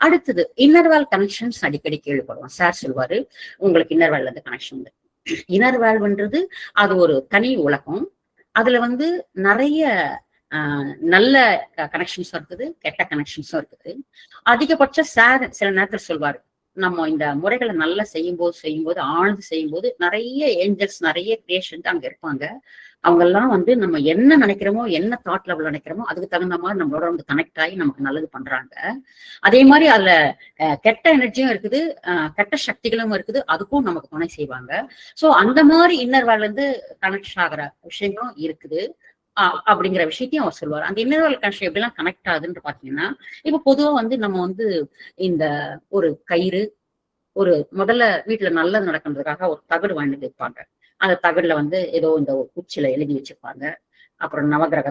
அடுத்தது இன்னர்வேல் கனெக்ஷன்ஸ் அடிக்கடி கேள்விப்படுவோம். சார் சொல்லுவாரு, உங்களுக்கு இன்னர்வேல்ல இருந்து கனெக்ஷன் உண்டு. இன்னர்வேல்ன்றது அது ஒரு தனி உலகம். அதுல நிறைய நல்ல கனெக்ஷன்ஸும் இருக்குது, கெட்ட கனெக்ஷன்ஸும் இருக்குது. அதிகபட்ச சார் சில நேரத்தில் சொல்வாரு, நம்ம இந்த முறைகளை நல்லா செய்யும்போது ஆழ்ந்து செய்யும்போது நிறைய ஏஞ்சல்ஸ், நிறைய கிரியேஷன்ஸ் அங்க இருப்பாங்க. அவங்க எல்லாம் நம்ம என்ன நினைக்கிறோமோ, என்ன தாட் லெவல் நினைக்கிறோமோ அதுக்கு தகுந்த மாதிரி நம்மளோட கனெக்ட் ஆகி நமக்கு நல்லது பண்றாங்க. அதே மாதிரி அதுல கெட்ட எனர்ஜியும் இருக்குது, கெட்ட சக்திகளும் இருக்குது, அதுக்கும் நமக்கு துணை செய்வாங்க. சோ அந்த மாதிரி இன்னர்வேல்ல இருந்து கனெக்ட் ஆகிற விஷயங்களும் இருக்குது அப்படிங்கிற விஷயத்தையும் அவர் சொல்லுவார். அந்த இன்னர்வேல் கனெக்ஷன் எப்படிலாம் கனெக்ட் ஆகுதுன்னு பாத்தீங்கன்னா, இப்ப பொதுவா நம்ம இந்த ஒரு கயிறு, ஒரு முதல்ல வீட்டுல நல்லது நடக்கிறதுக்காக ஒரு தகடு வாங்கிட்டு வைப்பாங்க. அந்த தகடுல ஏதோ இந்த ஒரு குச்சியில எழுதி வச்சிருப்பாங்க. அப்புறம் நவகிரக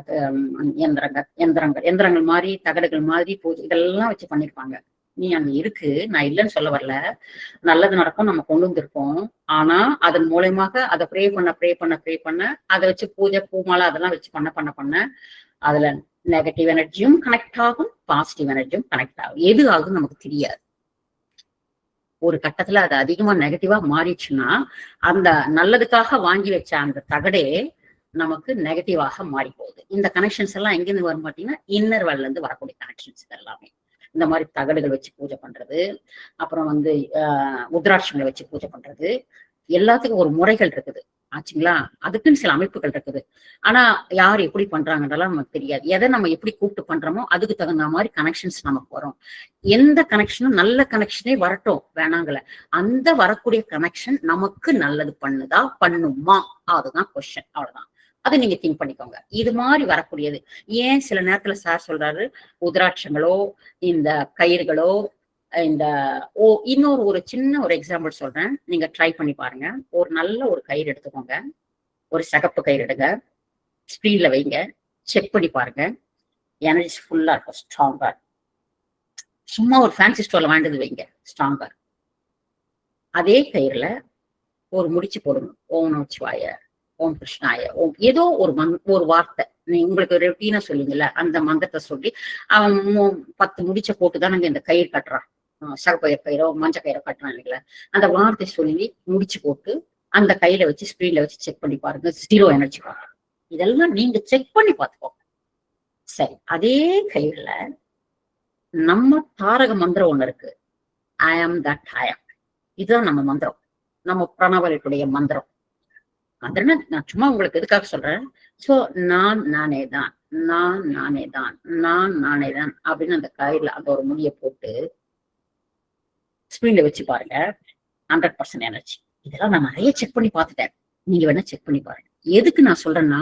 எந்திரங்கள் மாதிரி, தகடுகள் மாதிரி பூஜை இதெல்லாம் வச்சு பண்ணிருப்பாங்க. நீ அங்க இருக்கு, நான் இல்லைன்னு சொல்ல வரல, நல்லது நடக்கும், நம்ம கொண்டு வந்திருக்கோம். ஆனா அதன் மூலயமாக அதை ப்ரே பண்ண அதை வச்சு பூஜை பூமாலை அதெல்லாம் வச்சு பண்ண அதுல நெகட்டிவ் எனர்ஜியும் கனெக்ட் ஆகும், பாசிட்டிவ் எனர்ஜியும் கனெக்ட் ஆகும். எது ஆகும் நமக்கு தெரியாது. ஒரு கட்டத்துல அது அதிகமா நெகட்டிவா மாறிடுச்சுன்னா அந்த நல்லதுக்காக வாங்கி வச்ச அந்த தகடே நமக்கு நெகட்டிவாக மாறி போகுது. இந்த கனெக்ஷன்ஸ் எல்லாம் எங்கிருந்து வரும் பாத்தீங்கன்னா இன்னர்வேல்ல இருந்து வரக்கூடிய கனெக்ஷன்ஸ் எல்லாமே. இந்த மாதிரி தகடுகள் வச்சு பூஜை பண்றது, அப்புறம் உத்ராட்சங்களை வச்சு பூஜை பண்றது, எல்லாத்துக்கும் ஒரு முறைகள் இருக்குது ஆச்சுங்களா. அதுக்குன்னு சில அமைப்புகள் இருக்குது. ஆனா யார் எப்படி பண்றாங்கன்றலாம் நமக்கு தெரியாது. எதை நம்ம எப்படி கூப்பிட்டு பண்றோமோ அதுக்கு தகுந்த மாதிரி கனெக்ஷன்ஸ் நமக்கு வரும். எந்த கனெக்ஷனும் நல்ல கனெக்ஷனே வரட்டும் வேணாங்கல, அந்த வரக்கூடிய கனெக்ஷன் நமக்கு நல்லது பண்ணுமா, அதுதான் கொஸ்டின். அவ்வளவுதான். அதை நீங்க திங்க் பண்ணிக்கோங்க. இது மாதிரி வரக்கூடியது ஏன் சில நேரத்துல சார் சொல்றாரு, உத்ராட்சங்களோ இந்த கயிறுகளோ இன்னொரு ஒரு சின்ன ஒரு எக்ஸாம்பிள் சொல்றேன், நீங்க ட்ரை பண்ணி பாருங்க. ஒரு நல்ல ஒரு கயிறு எடுத்துக்கோங்க, ஒரு சிகப்பு கயிறு எடுங்க, ஸ்பீட்ல வைங்க, செக் பண்ணி பாருங்க, எனர்ஜி ஃபுல்லா இருக்கும், ஸ்ட்ராங்கா. சும்மா ஒரு ஃபேன்சி ஸ்டோர்ல வாங்கிட்டு வைங்க, ஸ்ட்ராங்கா. அதே கயிறுல ஒரு முடிச்சு போடுங்க, ஓம் நமச்சிவாய, ஓம் கிருஷ்ணாய, ஓம் ஏதோ ஒரு வார்த்தை உங்களுக்கு ரொட்டீனா சொல்லுங்கல்ல, அந்த மந்திரத்தை சொல்லி அவன் 10 முடிச்ச போட்டுதான் நாங்க இந்த கயிறு கட்டுறான், சகப்பயிர் கயிறோ மஞ்சள் கயிறோ கட்டுறான் இல்லைங்களா. அந்த வார்த்தை சொல்லி முடிச்சு போட்டு அந்த கையில வச்சு ஸ்கிரீன்ல வச்சு செக் பண்ணி பாருங்க, 0 எனர்ஜி பாருங்க. இதெல்லாம் நீங்க செக் பண்ணி பார்த்துக்கோங்க. சரி, அதே கயிறுல நம்ம தாரக மந்திரம் ஒண்ணு இருக்கு, ஐ ஆம் தட் ஐ ஆம். இதுதான் நம்ம மந்திரம், நம்ம பிரணவர்களுடைய மந்திரம். நான் சும்மா உங்களுக்கு எதுக்காக சொல்றேன். சோ நான் நானே தான் அப்படின்னு அந்த கயிறுல அந்த ஒரு முடிய போட்டு ஸ்கிரீன்ல வச்சு பாருங்க, 100% எனர்ஜி. இதெல்லாம் நான் நிறைய செக் பண்ணி பார்த்துட்டேன், நீங்க வேணா செக் பண்ணி பாருங்க. எதுக்கு நான் சொல்றேன்னா,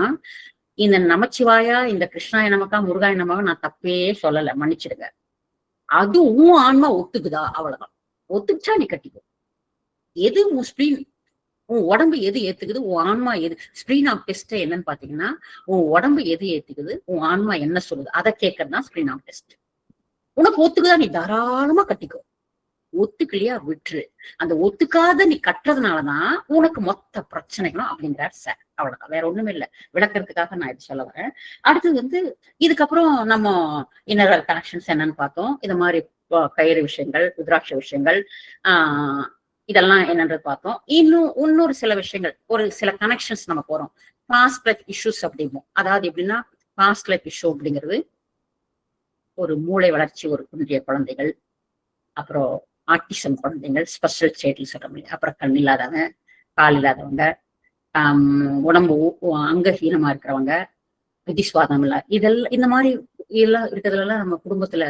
இந்த நமச்சிவாயா, இந்த கிருஷ்ணாய நமக்கா, முருகாய நமக்கா நான் தப்பே சொல்லல, மன்னிச்சிடுங்க. அது உன் ஆன்மா ஒத்துக்குதா, அவ்வளவுதான். ஒத்துக்கிச்சா நீ கட்டிக்கோ. எது உன் ஸ்கிரீன், உன் உடம்பு எது ஏத்துக்குது, உன் ஆன்மா எது. ஸ்கிரீன் ஆஃப் டெஸ்ட் என்னன்னு பாத்தீங்கன்னா, உன் உடம்பு எது ஏத்துக்குது, உன் ஆன்மா என்ன சொல்லுது, அதை கேட்கறதுதான் ஸ்கிரீன் ஆஃப் டெஸ்ட். உனக்கு ஒத்துக்குதா நீ தாராளமா கட்டிக்கோ, ஒத்துக்கலையா விட்டுரு. அந்த ஒத்துக்காத நீ கட்டுறதுனாலதான் உனக்கு மொத்த பிரச்சனைகளும் அப்படிங்கிறார் சார். அவ்வளவுதான், வேற ஒண்ணுமே இல்லை. விளக்குறதுக்காக நான் இது சொல்ல வரேன். அடுத்தது இதுக்கப்புறம் நம்ம இன்னர் கனெக்ஷன்ஸ் என்னன்னு பார்த்தோம். இது மாதிரி கயிறு விஷயங்கள், ருத்ராட்ச விஷயங்கள், இதெல்லாம் என்னன்றது பார்த்தோம். இன்னொரு சில விஷயங்கள், ஒரு சில கனெக்ஷன்ஸ் நம்ம போறோம். பாஸ்ட் லைஃப் இஷ்யூஸ் அப்படிம்போம். அதாவது எப்படின்னா, பாஸ்ட் லைஃப் இஷ்யூ அப்படிங்கிறது ஒரு மூளை வளர்ச்சி ஒரு குன்றிய குழந்தைகள், அப்புறம் ஆட்டிசம் குழந்தைகள், ஸ்பெஷல் சைல்டு சொல்ற மாதிரி, அப்புறம் கண் இல்லாதவங்க, கால் இல்லாதவங்க, உடம்பு அங்கஹீனமா இருக்கிறவங்க, புத்திஸ்வாதம் இல்ல, இதெல்லாம் இந்த மாதிரி எல்லாம் இருக்கிறதுல நம்ம குடும்பத்துல,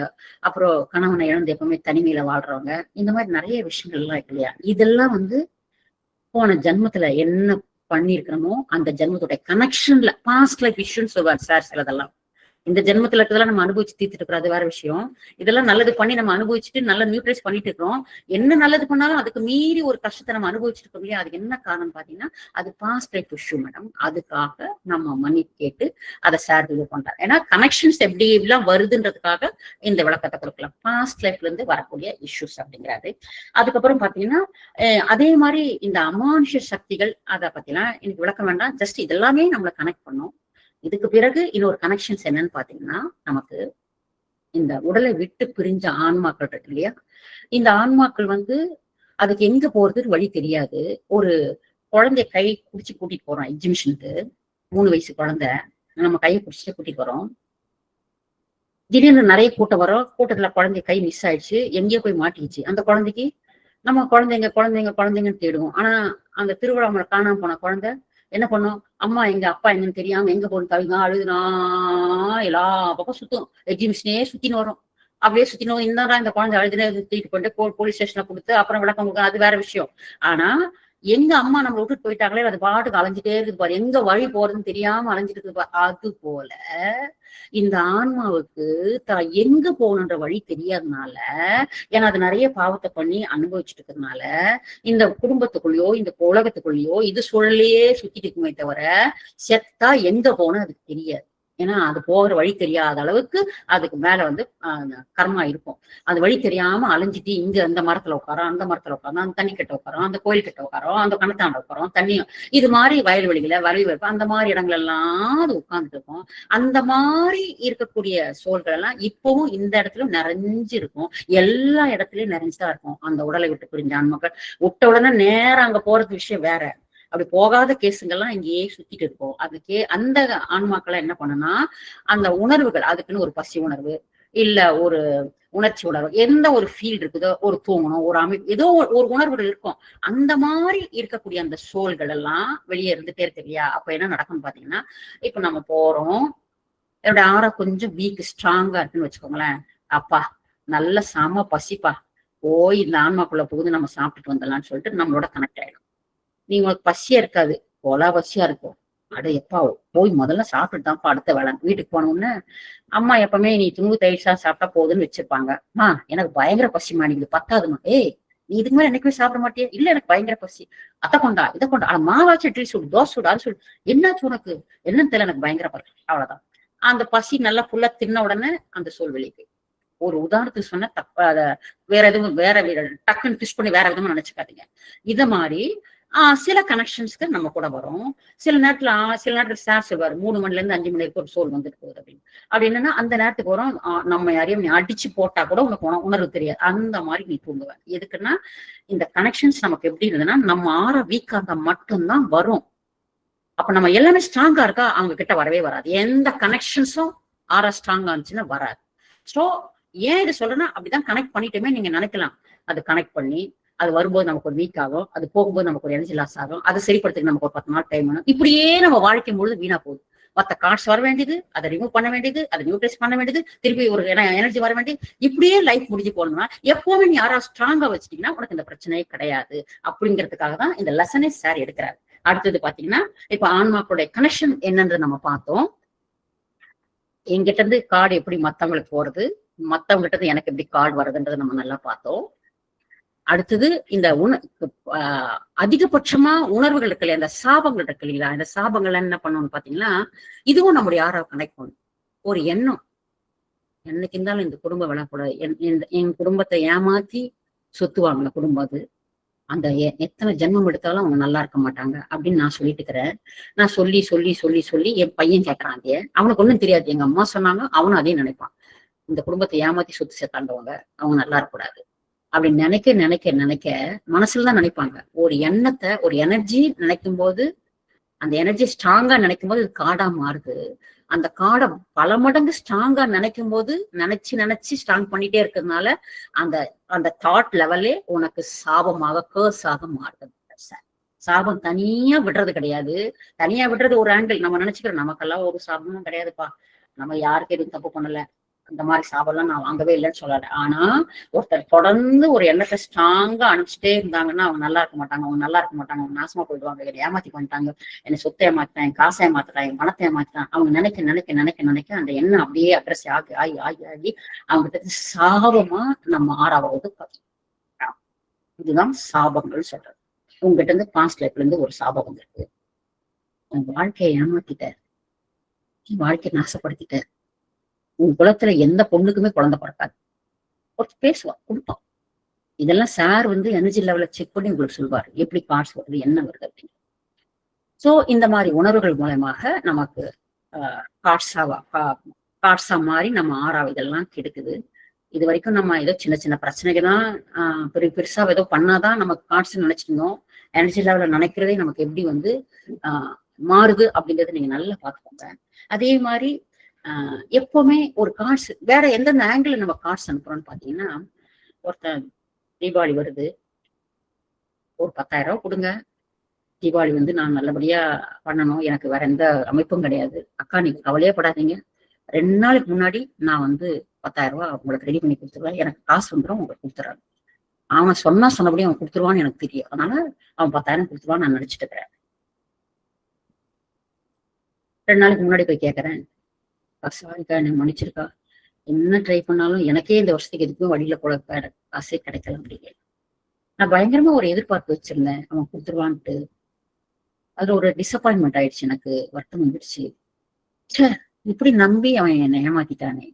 அப்புறம் கணவனை இழந்து எப்பவுமே தனிமையில வாழ்றவங்க, இந்த மாதிரி நிறைய விஷயங்கள் எல்லாம் இருக்கு இல்லையா. இதெல்லாம் போன ஜென்மத்துல என்ன பண்ணிருக்கிறோமோ அந்த ஜென்மத்துடைய கனெக்ஷன்ல பாஸ்ட் லைஃப் இஷ்யூன்னு சொல்லுவார் சார். சிலதெல்லாம் இந்த ஜென்மத்துல இருக்கிறதெல்லாம் நம்ம அனுபவிச்சு தீர்த்துட்டு இருக்கிறோம், அது வேற விஷயம். இதெல்லாம் நல்லது பண்ணி நம்ம அனுபவிச்சுட்டு நல்ல நியூட்ரலைஸ் பண்ணிட்டு இருக்கிறோம். என்ன நல்லது பண்ணாலும் அதுக்கு மீறி ஒரு கஷ்டத்தை நம்ம அனுபவிச்சுட்டு இருக்கோம் இல்லையா. அதுக்கு என்ன காரணம் பாத்தீங்கன்னா, அது பாஸ்ட் லைஃப் இஷ்யூ மேடம். அதுக்காக நம்ம மன்னிப்பு கேட்டு அதை சார் இது பண்றாரு. ஏன்னா கனெக்ஷன்ஸ் எப்படி எல்லாம் வருதுன்றதுக்காக இந்த விளக்கத்தை கொடுக்கலாம். பாஸ்ட் லைஃப்ல இருந்து வரக்கூடிய இஷ்யூஸ் அப்படிங்கிறாரு. அதுக்கப்புறம் பாத்தீங்கன்னா, அதே மாதிரி இந்த அமானுஷ சக்திகள், அதை பத்திலாம் எனக்கு விளக்கம் வேண்டாம். ஜஸ்ட் இதெல்லாமே நம்மளை கனெக்ட் பண்ணோம். இதுக்கு பிறகு இன்னொரு கனெக்ஷன்ஸ் என்னன்னு பாத்தீங்கன்னா, நமக்கு இந்த உடலை விட்டு பிரிஞ்ச ஆன்மாக்கள் இருக்கு இல்லையா, இந்த ஆன்மாக்கள் அதுக்கு எங்க போறதுன்னு வழி தெரியாது. ஒரு குழந்தைய கை பிடிச்சு கூட்டிட்டு போறோம் எக்ஸிபிஷனுக்கு, 3 வயசு குழந்தை, நம்ம கையை பிடிச்சிட்டு கூட்டிட்டு வரோம். திடீர்னு நிறைய கூட்டம் வரும், கூட்டத்துல குழந்தை கை மிஸ் ஆயிடுச்சு, எங்கேயோ போய் மாட்டிடுச்சு. அந்த குழந்தைக்கு நம்ம குழந்தைங்க குழந்தைங்க குழந்தைங்கன்னு தேடுவோம். ஆனா அந்த திருவிழாமலை காணாம போன குழந்தை என்ன பண்ணும், அம்மா எங்க அப்பா எங்கன்னு தெரியாம எங்க போன தவிங்க அழுதுனா எல்லா பக்கம் சுத்தும், எக்ஸிபிஷனே சுத்தின்னு வரும். அப்படியே சுத்தினோம், இந்த குழந்தை அழுதுனே தூக்கிட்டு போயிட்டு போலீஸ் ஸ்டேஷன்ல கொடுத்து அப்புறம் விளக்கம் கொடுக்க, அது வேற விஷயம். ஆனா எங்க அம்மா நம்ம விட்டுட்டு போயிட்டாங்களே, அது பாட்டுக்கு அலைஞ்சிட்டே இருக்குது பாரு, எங்க வழி போறதுன்னு தெரியாம அலைஞ்சிட்டு இருக்குது பாரு. அது போல இந்த ஆன்மாவுக்கு தான் எங்க போகணுன்ற வழி தெரியாதனால, ஏன்னா அது நிறைய பாவத்தை பண்ணி அனுபவிச்சுட்டு இருக்கிறதுனால, இந்த குடும்பத்துக்குள்ளயோ இந்த உலகத்துக்குள்ளயோ இது சூழலையே சுத்திட்டு இருக்குமே தவிர செத்தா எங்க போகணும் அதுக்கு தெரியாது. ஏன்னா அது போகிற வழி தெரியாத அளவுக்கு அதுக்கு மேல கர்மா இருக்கும். அந்த வழி தெரியாம அலைஞ்சிட்டு இங்க அந்த மரத்துல உட்காரோம், அந்த மரத்துல உட்காரோம், அந்த தண்ணி கிட்ட உட்காரோம், அந்த கோயில் கிட்ட உட்காரோம், அந்த கணத்தாண்ட உட்காரோம், தண்ணியும் இது மாதிரி வயல்வெளிகளை வரவேற்பு அந்த மாதிரி இடங்கள் எல்லாம் அது உட்கார்ந்துட்டு இருக்கும். அந்த மாதிரி இருக்கக்கூடிய சோல்கள் எல்லாம் இப்பவும் இந்த இடத்துல நிறைஞ்சு இருக்கும். எல்லா இடத்துலயும் நிறைஞ்சுதான் இருக்கும் அந்த உடலை விட்டு புரிஞ்ச ஆன்மக்கள். விட்ட உடனே நேரம் அங்க போறது விஷயம் வேற. அப்படி போகாத கேசுங்கள்லாம் இங்கேயே சுத்திட்டு இருக்கும். அதுக்கே அந்த ஆன்மாக்களை என்ன பண்ணுனா, அந்த உணர்வுகள் அதுக்குன்னு ஒரு பசி உணர்வு, இல்ல ஒரு உணர்ச்சி உணர்வு, எந்த ஒரு ஃபீல் இருக்குதோ, ஒரு தூங்கணும், ஒரு அமைப்பு, ஏதோ ஒரு உணர்வுகள் இருக்கும். அந்த மாதிரி இருக்கக்கூடிய அந்த சோல்கள் எல்லாம் வெளியே இருந்துட்டே இருக்கு இல்லையா. அப்ப என்ன நடக்கும்னு பாத்தீங்கன்னா, இப்ப நம்ம போறோம், என்னோட ஆறா கொஞ்சம் வீக் ஸ்ட்ராங்கா இருக்குன்னு வச்சுக்கோங்களேன். அப்பா நல்ல செம பசிப்பா, போய் இந்த ஆன்மாக்குள்ள போகுது, நம்ம சாப்பிட்டுட்டு வந்துடலாம்னு சொல்லிட்டு நம்மளோட கனெக்ட் ஆயிடும். நீ உங்களுக்கு பசியா இருக்காது, போலா பசியா இருக்கும். அட எப்பா போய் முதல்ல சாப்பிட்டு தான்ப்பா அடுத்த வேலை. வீட்டுக்கு போனோம்னு அம்மா எப்பவுமே நீ துணு தயிர்சா சாப்பிட்டா போதுன்னு வச்சிருப்பாங்க. எனக்கு பயங்கர பசி மாடிக்குது, பத்தாதுமா. ஏய் நீ இதுக்கு மேல என்னைக்குமே சாப்பிட மாட்டியா? இல்ல எனக்கு பயங்கர பசி. அத்தை கொண்டா இதை கொண்டா, ஆனா மாவாச்சு இட்லி சுடு, தோசை சுடு, அது சுடு. என்னாச்சு உனக்கு? என்னன்னு தெரியல, எனக்கு பயங்கர பசி. அவ்வளவுதான். அந்த பசி நல்லா ஃபுல்லா தின்ன உடனே அந்த சோல் வெளியே. ஒரு உதாரணத்துக்கு சொன்ன தப்ப அத வேற எதுவும் வேற டக்குன்னு டிஷ் பண்ணி வேற விதமா நினைச்சுக்காதீங்க. இத மாதிரி சில கனெக்ஷன்ஸ்க்கு நம்ம கூட வரும். சில நேரத்துல சார் சொல்வாரு 3 மணில இருந்து 5 மணி வரைக்கும் ஒரு சோல் வந்துட்டு போகுது அப்படின்னு. அப்படி என்னன்னா அந்த நேரத்துக்கு வரும், நம்ம யாரையும் நீ அடிச்சு போட்டா கூட உனக்கு உணர்வு தெரியாது. அந்த மாதிரி நீ தூங்குவ. எதுக்குன்னா இந்த கனெக்ஷன்ஸ் நமக்கு எப்படி இருந்ததுன்னா, நம்ம ஆற வீக்கா இருந்தா மட்டும்தான் வரும். அப்ப நம்ம எல்லாமே ஸ்ட்ராங்கா இருக்கா, அவங்க கிட்ட வரவே வராது. எந்த கனெக்ஷன்ஸும் ஆறா ஸ்ட்ராங்கா இருந்துச்சுன்னா வராது. சோ ஏன் இதை சொல்றேன்னா, அப்படிதான் கனெக்ட் பண்ணிட்டுமே நீங்க நினைக்கலாம். அது கனெக்ட் பண்ணி அது வரும்போது நமக்கு ஒரு வீக் ஆகும், அது போகும்போது நமக்கு ஒரு எனர்ஜி லாஸ் ஆகும், அதை சரிப்படுத்துக்கு நமக்கு ஒரு 10 நாள் டைம் வேணும். இப்படியே நம்ம வாழ்க்கை முழுது வீணா போகுது. மற்ற கார்ட்ஸ் வர வேண்டியது, அதை ரிமூவ் பண்ண வேண்டியது, அதை நியூட்ரலைஸ் பண்ண வேண்டியது, திருப்பி ஒரு எனர்ஜி வர வேண்டியது, இப்படியே லைஃப் முடிஞ்சு போகணும்னா எப்பவுமே நீ யாராவது ஸ்ட்ராங்கா வச்சுட்டீங்கன்னா உனக்கு இந்த பிரச்சனையே கிடையாது. அப்படிங்கிறதுக்காக தான் இந்த லெசனே சார் எடுக்கிறாரு. அடுத்தது பாத்தீங்கன்னா, இப்ப ஆன்மாக்களுடைய கனெக்ஷன் என்னன்றது நம்ம பார்த்தோம். என்கிட்ட இருந்து கார்டு எப்படி மத்தவங்களுக்கு போறது, மத்தவங்க கிட்ட இருந்து எனக்கு எப்படி கார்டு வருதுன்றதை நம்ம நல்லா பார்த்தோம். அடுத்தது இந்த அதிகபட்சமா உணர்வுகள் இருக்கு இல்லையா, அந்த சாபங்கள் இருக்கு இல்லைங்களா, இந்த சாபங்கள் என்ன பண்ணணும்னு பாத்தீங்கன்னா, இதுவும் நம்முடைய யாராவது கனெக்ட் பண்ணும். ஒரு எண்ணம், என்னைக்கு இருந்தாலும் இந்த குடும்பம் விழக்கூடாது, என் குடும்பத்தை ஏமாத்தி சொத்து வாங்கின குடும்பம் அது, அந்த எத்தனை ஜென்மம் எடுத்தாலும் அவங்க நல்லா இருக்க மாட்டாங்க அப்படின்னு நான் சொல்லிட்டு இருக்கிறேன். நான் சொல்லி சொல்லி சொல்லி சொல்லி என் பையன் கேட்கறான். அதே அவனுக்கு ஒண்ணும் தெரியாது, எங்க அம்மா சொன்னாங்க, அவனும் அதையும் நினைப்பான். இந்த குடும்பத்தை ஏமாத்தி சொத்து சேர்த்தாண்டவங்க அவங்க நல்லா இருக்கக்கூடாது அப்படி நினைக்க நினைக்க நினைக்க மனசுலதான் நினைப்பாங்க. ஒரு எண்ணத்தை ஒரு எனர்ஜி நினைக்கும் போது, அந்த எனர்ஜி ஸ்ட்ராங்கா நினைக்கும் போது இது காடா மாறுது. அந்த காடை பல மடங்கு ஸ்ட்ராங்கா நினைக்கும் போது நினைச்சு நினைச்சு ஸ்ட்ராங் பண்ணிட்டே இருக்கிறதுனால அந்த அந்த தாட் லெவலே உனக்கு சாபமாக கேர்ஸாக மாறுது. சாபம் தனியா விடுறது கிடையாது. தனியா விடுறது ஒரு ஆங்கிள் நம்ம நினைச்சுக்கிறோம், நமக்கெல்லாம் ஒரு சாபமும் கிடையாதுப்பா, நம்ம யாருக்கு எதுவும் தப்பு பண்ணல, அந்த மாதிரி சாபம்லாம் நான் வாங்கவே இல்லைன்னு சொல்லல. ஆனா ஒருத்தர் தொடர்ந்து ஒரு எண்ணத்தை ஸ்ட்ராங்கா அனுப்பிச்சுட்டே இருந்தாங்கன்னா அவங்க நல்லா இருக்க மாட்டாங்க, அவங்க நல்லா இருக்க மாட்டாங்க, அவங்க நாசமா போயிடுவாங்க, என்னை ஏமாத்தி பண்ணிட்டாங்க, என்னை சொத்தை ஏமாத்திட்டான், என் காசை ஏமாத்திட்டான், என் பணத்தை ஏமாத்திட்டான், அவங்க நினைக்க நினைக்க நினைக்க நினைக்க அந்த எண்ணம் அப்படியே அட்ரஸ் ஆகி ஆகி ஆகி ஆகி அவங்க சாபமா நம்ம ஆறாவது பார்த்தோம். இதுதான் சாபங்கள் சொல்றது. உங்ககிட்ட இருந்து பாஸ்ட் லைஃப்ல இருந்து ஒரு சாபம் வந்திருக்கு, உன் வாழ்க்கையை ஏமாத்திட்ட, வாழ்க்கையை நாசப்படுத்திட்ட, உன் குலத்துல எந்த பொண்ணுக்குமே குழந்தை பிறக்காது, ஒருத்தர் பேசுவா கொடுப்போம். இதெல்லாம் சார் எனர்ஜி லெவல செக் பண்ணி உங்களுக்கு சொல்வார், எப்படி கார்ட்ஸ் வருது என்ன வருது அப்படின்னு. சோ இந்த மாதிரி உணர்வுகள் மூலமாக நமக்கு கார்ட்ஸாவா காட்ஸா மாறி நம்ம ஆறாவது இதெல்லாம் கெடுக்குது. இது வரைக்கும் நம்ம ஏதோ சின்ன சின்ன பிரச்சனைக்கு தான் பெருசா ஏதோ பண்ணாதான் நமக்கு காட்ஸ் நினைச்சிட்டு இருந்தோம். எனர்ஜி லெவல நினைக்கிறதே நமக்கு எப்படி வந்து மாறுது அப்படிங்கறத நீங்க நல்லா பாத்துக்கோங்க. அதே மாதிரி எப்பவுமே ஒரு கார்ட்ஸ் வேற எந்தெந்த ஆங்கிள் நம்ம கார்ட்ஸ் அனுப்புறோம்னு பாத்தீங்கன்னா, ஒருத்தன் தீபாவளி வருது, ஒரு 10,000 ரூபாய் கொடுங்க, தீபாவளி வந்து நான் நல்லபடியா பண்ணணும், எனக்கு வேற எந்த அமைப்பும் கிடையாது, அக்கா நீங்க கவலையே படாதீங்க, 2 நாளுக்கு முன்னாடி நான் வந்து 10,000 ரூபாய் உங்களுக்கு ரெடி பண்ணி கொடுத்துருவேன், எனக்கு காசு வந்துடும், உங்களுக்கு கொடுத்துறாங்க. அவன் சொன்னபடியும் அவன் கொடுத்துருவான்னு எனக்கு தெரியும், அதனால அவன் 10,000 கொடுத்துருவான்னு நான் நினைச்சிட்டு இருக்கிறேன். 2 நாளுக்கு முன்னாடி போய் கேட்கறேன், சாரிக்கா என்ன மன்னிச்சிருக்கா, என்ன ட்ரை பண்ணாலும் எனக்கே இந்த வருஷத்துக்கு எதுக்கும் வழியில போட காசே கிடைக்கல அப்படிங்க. நான் பயங்கரமா ஒரு எதிர்பார்ப்பு வச்சிருந்தேன், அவன் கொடுத்துருவான்ட்டு. அதுல ஒரு டிசப்பாயின்மெண்ட் ஆயிடுச்சு, எனக்கு வருத்தம் வந்துடுச்சு. இப்படி நம்பி அவன் என்னை ஏமாத்திட்டானே,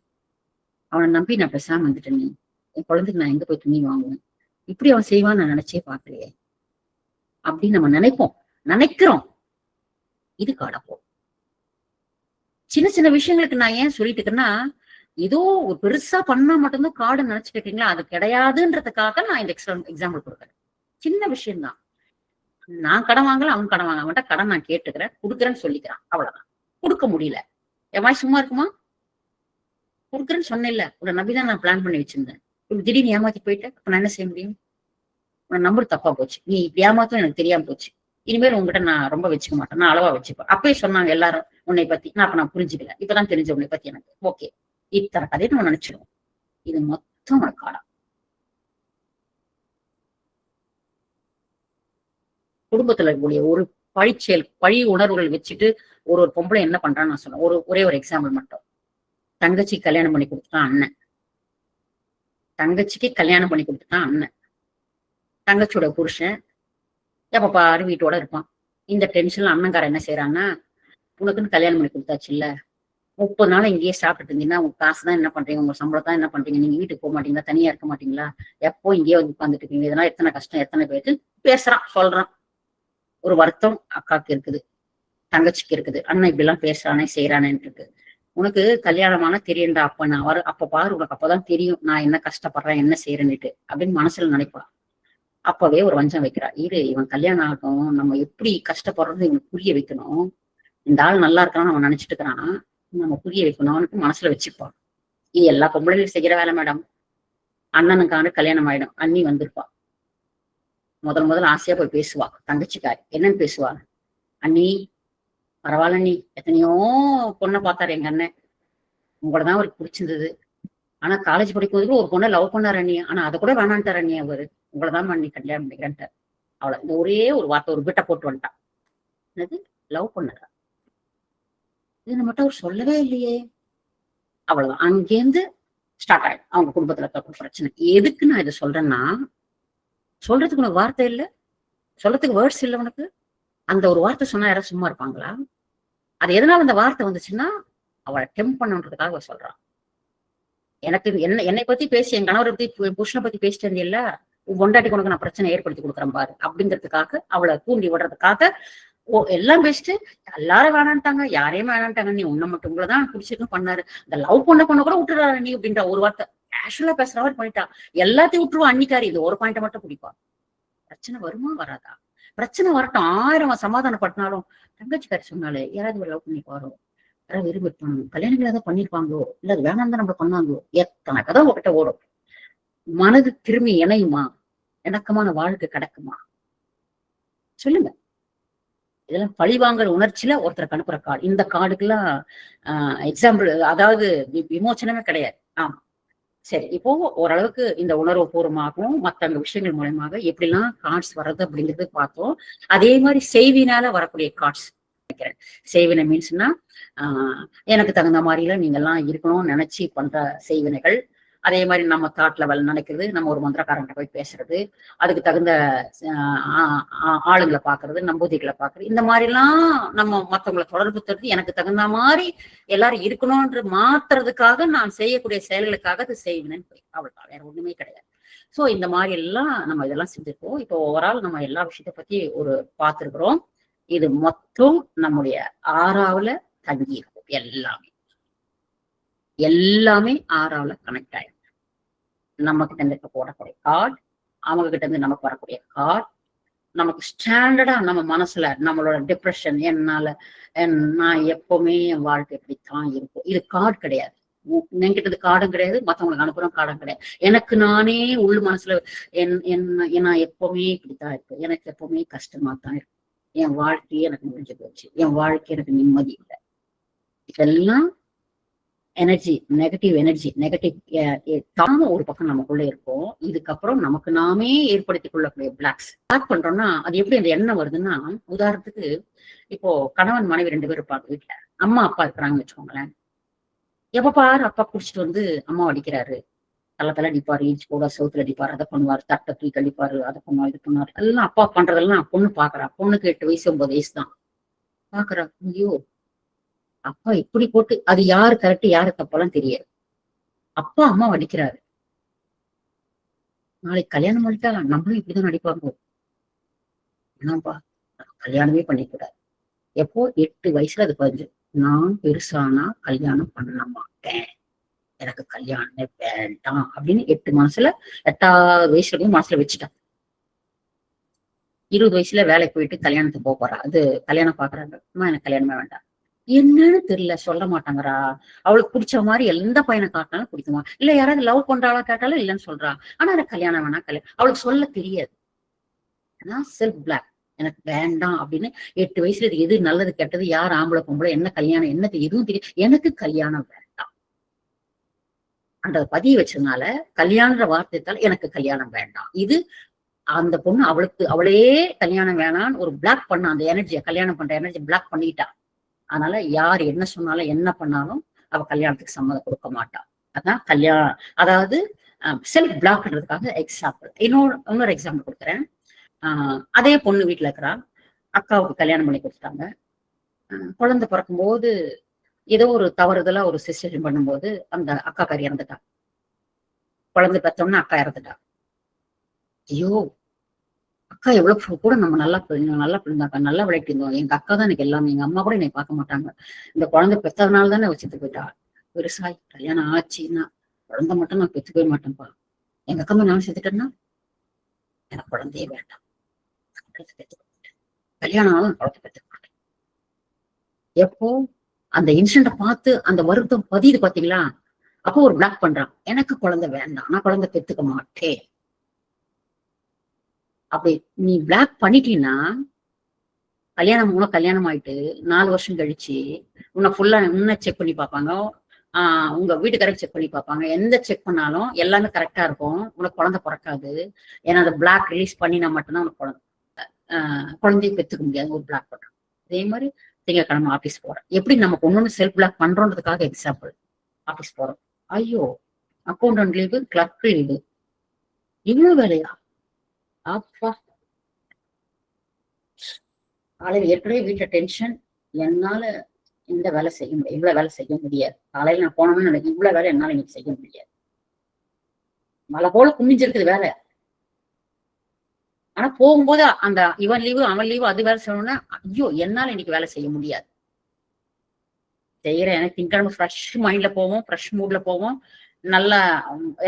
அவனை நம்பி நான் பேசாம வந்துட்டேனே, என் குழந்தைக்கு நான் எங்க போய் துணி வாங்குவேன், இப்படி அவன் செய்வான்னு நான் நினைச்சே பார்க்கலையே அப்படின்னு நம்ம நினைக்கிறோம். இது காடப்போம். சின்ன சின்ன விஷயங்களுக்கு நான் ஏன் சொல்லிட்டு இருக்கேன்னா, ஏதோ ஒரு பெருசா பண்ணா மட்டும்தான் கார்டு நினைச்சுட்டு இருக்கீங்களா, அது கிடையாதுன்றதுக்காக நான் இந்த எக்ஸாம்பிள் கொடுக்குறேன். சின்ன விஷயம்தான். நான் கடன் வாங்கல, அவன் கடன் வாங்க, அவன்கிட்ட கடன் நான் கேட்டுக்கிறேன், கொடுக்குறேன்னு சொல்லிக்கிறான், அவ்வளவுதான். கொடுக்க முடியல, என் வாய் சும்மா இருக்குமா? கொடுக்குறேன்னு சொன்னேன் இல்ல, உன்னை நம்பிதான் நான் பிளான் பண்ணி வச்சிருந்தேன், இப்படி திடீர்னு ஏமாத்தி போயிட்டேன், அப்ப நான் என்ன செய்ய முடியும்? உன்னை நம்பர் தப்பா போச்சு, நீ இப்படி ஏமாத்தும் எனக்கு தெரியாம போச்சு, இனிமேல் உங்ககிட்ட நான் ரொம்ப வச்சுக்க மாட்டேன், நான் அளவா வச்சுப்பேன். அப்பயே சொன்னாங்க எல்லாரும் உன்னை பத்தி, நான் அப்ப நான் புரிஞ்சுக்கல, இப்பதான் தெரிஞ்ச உன்னை பத்தி எனக்கு. ஓகே, இத்தனை கதையை நம்ம நினைச்சிடும், இது மொத்தம் காலம். குடும்பத்துல இருக்கக்கூடிய ஒரு பழி உணர்வுகள் வச்சுட்டு ஒரு பொம்பளை என்ன பண்றான்னு நான் சொன்னேன். ஒரே ஒரு எக்ஸாம்பிள் மட்டும். தங்கச்சி கல்யாணம் பண்ணி கொடுத்துட்டான் அண்ணன், தங்கச்சிக்கு கல்யாணம் பண்ணி கொடுத்துட்டான் அண்ணன். தங்கச்சியோட புருஷன் எப்ப பாரு வீட்டோட இருப்பான். இந்த டென்ஷன்ல அண்ணன்கார என்ன செய்யறான்னா, உனக்குன்னு கல்யாணம் பண்ணி கொடுத்தாச்சு இல்ல, 30 நாள் இங்கேயே சாப்பிட்டுட்டு இருந்தீங்கன்னா உங்க காசு தான் என்ன பண்றீங்க, உங்க சம்பளம் தான் என்ன பண்றீங்க, நீங்க வீட்டுக்கு போக மாட்டீங்களா, தனியா இருக்க மாட்டீங்களா, எப்போ இங்கேயே வந்து உட்காந்துட்டு இருக்கீங்க, இதனால எத்தனை கஷ்டம், எத்தனை பேருக்கு பேசுறான், சொல்றான். ஒரு வருத்தம் அக்காக்கு இருக்குது, தங்கச்சிக்கு இருக்குது, அண்ணன் இப்படி எல்லாம் பேசுறானே செய்யறானேன்னு இருக்கு. உனக்கு கல்யாணமான தெரியண்டா, அப்ப பாரு உனக்கு அப்பதான் தெரியும் நான் என்ன கஷ்டப்படுறேன், என்ன செய்யறேன்னுட்டு அப்படின்னு மனசுல நினைப்பான். அப்பவே ஒரு வஞ்சம் வைக்கிறா, இவன் கல்யாணம் ஆகட்டும், நம்ம எப்படி கஷ்டப்படுறது இவனுக்கு புரிய வைக்கணும், இந்த ஆள் நல்லா இருக்கான்னு அவன் நினைச்சிட்டு இருக்கிறான், நம்ம புரிய வைக்கணும் அவனுக்கு மனசுல வச்சுப்பான். இது எல்லா பொம்பளைகளும் செய்யற வேலை மேடம். அண்ணனுக்கான கல்யாணம் ஆயிடும், அண்ணி வந்திருப்பா, முதல்ல ஆசையா போய் பேசுவா தங்கச்சிக்காரி. என்னன்னு பேசுவா, அண்ணி பரவாயில்ல, நீ எத்தனையோ பொண்ணை பார்த்தாரு எங்க அண்ணன், உங்களதான் அவருக்கு பிடிச்சிருந்தது, ஆனா காலேஜ் படிக்கும்போது ஒரு பொண்ணை லவ் பண்ணாரு அண்ணி, ஆனா அதை கூட வேணான்ட்டார் அண்ணி, அவரு உங்களதான் பண்ணி கல்யாணம் பண்ணிக்கிறேன்ட்டார். அவ்வளவு இந்த ஒரே ஒரு வார்த்தை ஒரு பிட்ட போட்டு வந்துட்டான், என்னது லவ் பண்ணாரா, இது மட்டும் அவர் சொல்லவே இல்லையே. அவ்வளவுதான், அங்கேருந்து ஸ்டார்ட் ஆயிடும் அவங்க குடும்பத்துல இருக்க பிரச்சனை. எதுக்கு நான் இதை சொல்றேன்னா, சொல்றதுக்கு உனக்கு வார்த்தை இல்லை, சொல்றதுக்கு வேர்ட்ஸ் இல்லை உனக்கு. அந்த ஒரு வார்த்தை சொன்னா யாராவது சும்மா இருப்பாங்களா? அது எதனால அந்த வார்த்தை வந்துச்சுன்னா, அவளை டெம்ப் பண்ணணுன்றதுக்காக அவ சொல்றான். எனக்கு என்னை பத்தி பேசி, என் கணவரை பத்தி புருஷனை பத்தி பேசிட்டு இருந்தியல்ல, உன் பொண்டாட்டிக்கு உனக்கு நான் பிரச்சனை ஏற்படுத்தி கொடுக்குறேன் பாரு அப்படிங்கிறதுக்காக, அவளை தூண்டி விடுறதுக்காக எல்லாம் பேசிட்டு எல்லாரும் வேணான்ட்டாங்க, யாரையும் வேணான்ட்டாங்க, நீ உன்னை மட்டும் உங்களதான் பிடிச்சிருக்கும் பண்ணாரு, இந்த லவ் பண்ண கூட விட்டுறாரு நீ அப்படின்ற ஒரு வார்த்தை கேஷுவலா பேசுற மாதிரி பண்ணிட்டா. எல்லாத்தையும் விட்டுருவா அன்னிக்காரி, இது ஒரு பாயிண்ட மட்டும் பிடிப்பா. பிரச்சனை வருமா வராதா? பிரச்சனை வரட்டும், 1000 சமாதானப்பட்டினாலும் தங்கச்சிக்காரி சொன்னாலே யாராவது ஒரு லவ் பண்ணி பாரு, யாராவது விரும்பிருப்பாங்க, கல்யாணங்கள் ஏதாவது பண்ணிருப்பாங்களோ, இல்ல அது வேணாம் தான் நம்ம பண்ணாங்களோ, எத்தனை கதை உங்ககிட்ட ஓடும். மனது திரும்பி இணையுமா? இணக்கமான வாழ்க்கை கிடக்குமா? சொல்லுங்க. இதெல்லாம் பழிவாங்குற உணர்ச்சியில ஒருத்தருக்கு அனுப்புற கார்டு. இந்த கார்டுக்கெல்லாம் எக்ஸாம்பிள், அதாவது விமோச்சனமே கிடையாது. ஆமா சரி, இப்போ ஓரளவுக்கு இந்த உணர்வு பூர்வமாகவும் மற்ற விஷயங்கள் மூலமாக எப்படிலாம் கார்ட்ஸ் வர்றது அப்படிங்கிறது பார்த்தோம். அதே மாதிரி செய்வினால வரக்கூடிய கார்ட்ஸ் நினைக்கிறேன். செய்வினை மீன்ஸ்னா எனக்கு தகுந்த மாதிரில நீங்க எல்லாம் இருக்கணும்னு நினைச்சு பண்ற செய்வினைகள். அதே மாதிரி நம்ம தாட் லெவல் நினைக்கிறது, நம்ம ஒரு மந்திரக்காரங்கிட்ட போய் பேசுறது, அதுக்கு தகுந்த ஆளுங்களை பாக்குறது, நம்பூதிகளை பாக்குறது, இந்த மாதிரி எல்லாம் நம்ம மத்தவங்களை தொடர்பு தருது. எனக்கு தகுந்த மாதிரி எல்லாரும் இருக்கணும்ன்ற மாத்துறதுக்காக நான் செய்யக்கூடிய செயல்களுக்காக அது செய்வேன். அவ்வளவுதான், வேற ஒண்ணுமே கிடையாது. சோ இந்த மாதிரி எல்லாம் நம்ம இதெல்லாம் செஞ்சிருக்கோம். இப்போ ஓவரால் நம்ம எல்லா விஷயத்த பத்தி ஒரு பார்த்திருக்கிறோம். இது மொத்தம் நம்முடைய 6ஆவதுல தங்கி இருக்கும் எல்லாமே. எல்லாமே ஆறாவில் கனெக்ட் ஆயிடும். நம்ம கிட்ட இருந்து போடக்கூடிய கார்டு, அவங்க கிட்ட இருந்து நமக்கு வரக்கூடிய கார்டு, நமக்கு ஸ்டாண்டர்டா நம்ம மனசுல நம்மளோட டிப்ரெஷன் நான் எப்பவுமே என் வாழ்க்கை இப்படித்தான் இருக்கும். இது கார்டு கிடையாது. என்கிட்ட கார்டும் கிடையாது, மத்தவங்களுக்கு அனுப்புறோம் கார்டும் கிடையாது. எனக்கு நானே உள் மனசுல நான் எப்பவுமே இப்படித்தான் இருப்பேன், எனக்கு எப்பவுமே கஷ்டமா தான் இருக்கும், என் வாழ்க்கையே எனக்கு முடிஞ்சு போச்சு, என் வாழ்க்கை எனக்கு நிம்மதி இல்லை. இதெல்லாம் எனர்ஜி, நெகட்டிவ் எனர்ஜி, நெகட்டிவ் ஒரு பக்கம் நமக்குள்ள இருக்கும். இதுக்கப்புறம் நமக்கு நாமே ஏற்படுத்திக் கொள்ளக்கூடிய பிளாக்ஸ் பண்றோம்னா அது எப்படி அந்த எண்ணம் வருதுன்னா, உதாரணத்துக்கு இப்போ கணவன் மனைவி 2 பேரும் இருப்பாங்க வீட்டுல, அம்மா அப்பா இருக்கிறாங்கன்னு வச்சுக்கோங்களேன். எப்ப பாரு அப்பா குடிச்சிட்டு வந்து அம்மா அடிக்கிறாரு, தலை அடிப்பாரு, ஈச்சு போட சவுத்துல அடிப்பாரு, அதை பண்ணுவாரு, தட்டை தூக்கி அடிப்பாரு, அதை பண்ணுவாரு, இது பண்ணுவாரு. எல்லாம் அப்பா பண்றதெல்லாம் பொண்ணு பாக்குறா. பொண்ணுக்கு 8 வயசு 9 வயசு தான். பாக்குறா, ஐயோ அப்பா இப்படி போட்டு, அது யாரு கரெக்ட் யாரு தப்பெல்லாம் தெரியாது. அப்பா அம்மா அடிக்கிறாரு, நாளைக்கு கல்யாணம் பண்ணிட்டா நம்மளும் இப்படிதான் நடிப்பாங்க. என்னப்பா கல்யாணமே பண்ணிக்கூடாது. எப்போ 8 வயசுல அது பதிஞ்சு, நான் பெருசானா கல்யாணம் பண்ண மாட்டேன், எனக்கு கல்யாணமே வேண்டாம் அப்படின்னு 8வது வயசுல மனசுல வச்சுட்டான். 20 வயசுல வேலைக்கு போயிட்டு கல்யாணத்துக்கு போறா. அது கல்யாணம் பாக்குறாங்க, அம்மா எனக்கு கல்யாணமே வேண்டாம். என்னன்னு தெரியல, சொல்ல மாட்டாங்கறா. அவளுக்கு பிடிச்ச மாதிரி எந்த பையனை காட்டினாலும் பிடிக்குமா, இல்ல யாராவது லவ் பண்றாளா கேட்டாலும் இல்லைன்னு சொல்றா. ஆனா எனக்கு கல்யாணம் வேணாம், அவளுக்கு சொல்ல தெரியாது. செல்ஃப் பிளாக், எனக்கு வேண்டாம் அப்படின்னு 8 வயசுல இது எது நல்லது கெட்டது, யார் ஆம்பளை பொம்பளை, என்ன கல்யாணம் என்னது எதுவும் தெரியும், எனக்கு கல்யாணம் வேண்டாம் அந்த பதிய வச்சதுனால கல்யாணன்ற வார்த்தைத்தால் எனக்கு கல்யாணம் வேண்டாம். இது அந்த பொண்ணு அவளே கல்யாணம் வேணான்னு ஒரு பிளாக் பண்ண, அந்த எனர்ஜியை கல்யாணம் பண்ற எனர்ஜி பிளாக் பண்ணிட்டா. அதனால யார் என்ன சொன்னாலும் என்ன பண்ணாலும் அவ கல்யாணத்துக்கு சம்மதம் கொடுக்க மாட்டான். அதான் கல்யாணம், அதாவது செல்ஃப் பிளாக்ன்றதுக்காக எக்ஸாம்பிள். இன்னொரு எக்ஸாம்பிள் கொடுக்குறேன். அதே பொண்ணு வீட்டுல இருக்கிறா, அக்காவுக்கு கல்யாணம் பண்ணி கொடுத்துட்டாங்க. குழந்தை பிறக்கும் போது ஏதோ ஒரு தவறுதலா ஒரு சிஸ்டேஷன் பண்ணும்போது அந்த அக்கா காரி இறந்துட்டா. குழந்தை பெற்றோம்னா அக்கா இறந்துட்டா. ஐயோ அக்கா எவ்வளவு கூட நம்ம நல்லா பிள்ளைந்தாக்கா, நல்லா விளையாட்டு இருந்தோம், எங்க அக்கா தான் எனக்கு எல்லாமே, எங்க அம்மா கூட என்னை பார்க்க மாட்டாங்க, இந்த குழந்தை பெற்றதுனால தானே வச்சுட்டு போயிட்டா. பெருசாய் கல்யாணம் ஆச்சுன்னா குழந்தை மட்டும் நான் பெற்றுக்கவே மாட்டேன்ப்பா, எங்க அக்கா நான் செத்துட்டேன்னா எனக்கு குழந்தையே வேண்டாம், கல்யாணம் ஆனாலும் குழந்தை பெற்றுக்க மாட்டேன். எப்போ அந்த இன்சிடென்ட பார்த்து அந்த வருத்தம் பதியுது பாத்தீங்களா, அப்போ ஒரு பிளாக் பண்றான், எனக்கு குழந்தை வேண்டாம், நான் குழந்தை பெற்றுக்க மாட்டேன். அப்படி நீ பிளாக் பண்ணிட்டீன்னா, கல்யாணம் ஆயிட்டு 4 வருஷம் கழிச்சு உன்னை ஃபுல்லா செக் பண்ணி பார்ப்பாங்க, உங்க வீட்டுக்காரங்க செக் பண்ணி பார்ப்பாங்க. எந்த செக் பண்ணாலும் எல்லாமே கரெக்டா இருக்கும், உனக்கு குழந்தை பிறக்காது. ஏன்னா அந்த பிளாக் ரிலீஸ் பண்ணினா மட்டும்தான் உனக்கு குழந்தைய பெற்றுக்க முடியாது, ஒரு பிளாக் பண்றோம். அதே மாதிரி திங்கக்கிழமை ஆபீஸ் போறோம், எப்படி நமக்கு ஒன்னொன்னு செல்ஃப் பிளாக் பண்றோன்றதுக்காக எக்ஸாம்பிள். ஆபீஸ் போறோம், ஐயோ அக்கௌண்டன்ட் லீவு, கிளர்க் லீவு, இவ்வளவு வேலையா, அப்பா காலையில ஏற்கனவே வீட்டுல டென்ஷன், என்னால இந்த வேலை செய்ய முடியாது, இவ்வளவு வேலை செய்ய முடியாது, காலையில நான் போனோம்னு எனக்கு இவ்வளவு வேலை என்னால இன்னைக்கு செய்ய முடியாது, மழை போல குமிஞ்சிருக்குது வேலை. ஆனா போகும்போது அந்த இவன் லீவு அவன் லீவு அது வேலை செய்யணும்னா, ஐயோ என்னால இன்னைக்கு வேலை செய்ய முடியாது. செய்யற எனக்கு திங்கக்கிழமை ஃப்ரெஷ் மைண்ட்ல போவோம், ஃப்ரெஷ் மூட்ல போவோம், நல்லா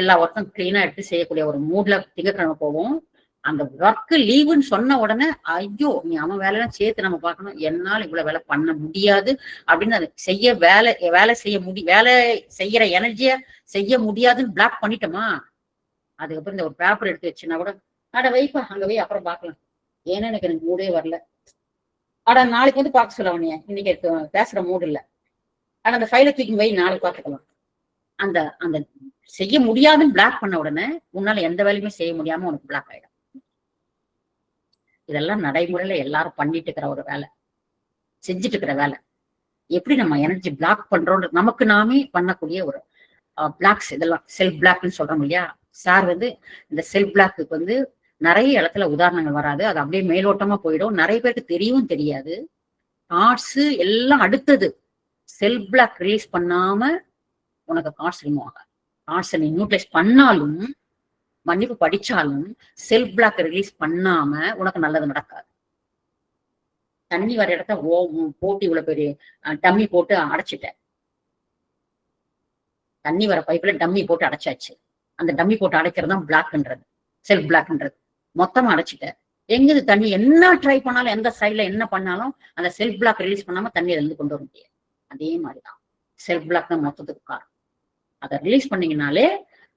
எல்லா ஒர்க்கும் கிளீனா எடுத்து செய்யக்கூடிய ஒரு மூட்ல திங்கக்கிழமை போவோம். அந்த ஒர்க் லீவுன்னு சொன்ன உடனே ஐயோ நீ அவன் வேலையெல்லாம் சேர்த்து நம்ம பார்க்கணும், என்னால இவ்வளவு வேலை பண்ண முடியாது அப்படின்னு அது வேலை செய்யற எனர்ஜிய செய்ய முடியாதுன்னு பிளாக் பண்ணிட்டோமா, அதுக்கப்புறம் இந்த ஒரு பேப்பர் எடுத்து வச்சுன்னா கூட, அட வைப்பா அங்க போய் அப்புறம் பார்க்கலாம், ஏன்னா எனக்கு மூடே வரல, ஆனா நாளைக்கு வந்து பார்க்க சொல்ல உடனே இன்னைக்கு பேசுற மூடு இல்லை, ஆனா அந்த ஃபைலை தூக்கி வை நாளைக்கு பார்த்துக்கலாம். அந்த அந்த செய்ய முடியாதுன்னு பிளாக் பண்ண உடனே உன்னால எந்த வேலையுமே செய்ய முடியாம உனக்கு பிளாக் ஆயிடும். இதெல்லாம் நடைமுறையில எல்லாரும் பண்ணிட்டு இருக்கிற ஒரு வேலை, செஞ்சுட்டு இருக்கிற வேலை. எப்படி நம்ம எனர்ஜி பிளாக் பண்றோம், நமக்கு நாமே பண்ணக்கூடிய ஒரு பிளாக்ஸ், இதெல்லாம் செல்ஃப் பிளாக்னு சொல்றோம் இல்லையா. சார் வந்து இந்த செல்ஃப் பிளாக்கு வந்து நிறைய இடத்துல உதாரணங்கள் வராது, அது அப்படியே மேலோட்டமா போயிடும், நிறைய பேருக்கு தெரியவும் தெரியாது. கார்ட்ஸ் எல்லாம் அடுத்தது, செல்ஃப் பிளாக் ரிலீஸ் பண்ணாம உனக்கு கார்ட்ஸ் ரிமூவ் ஆகாது. கார்ட்ஸ் நீ நியூட்ரலைஸ் பண்ணாலும், மன்னிப்பு படிச்சாலும், செல்ஃப் பிளாக் ரிலீஸ் பண்ணாம உனக்கு நல்லது நடக்காது. தண்ணி வர இடத்த போட்டு இவ்வளவு பெரிய டம்மி போட்டு அடைச்சிட்ட, தண்ணி வர பைப்ல டம்மி போட்டு அடைச்சாச்சு. அந்த டம்மி போட்டு அடைக்கிறது தான் பிளாக்ன்றது, செல்ஃப் பிளாக்ன்றது. மொத்தமா அடைச்சிட்டேன். எங்குது தண்ணி என்ன ட்ரை பண்ணாலும், எந்த சைட்ல என்ன பண்ணாலும் அந்த செல்ஃப் பிளாக் ரிலீஸ் பண்ணாம தண்ணி இருந்து கொண்டு வர முடியாது. அதே மாதிரிதான் செல்ஃப் பிளாக் தான் மொத்தத்துக்கு காரணம். அதை ரிலீஸ் பண்ணீங்கனாலே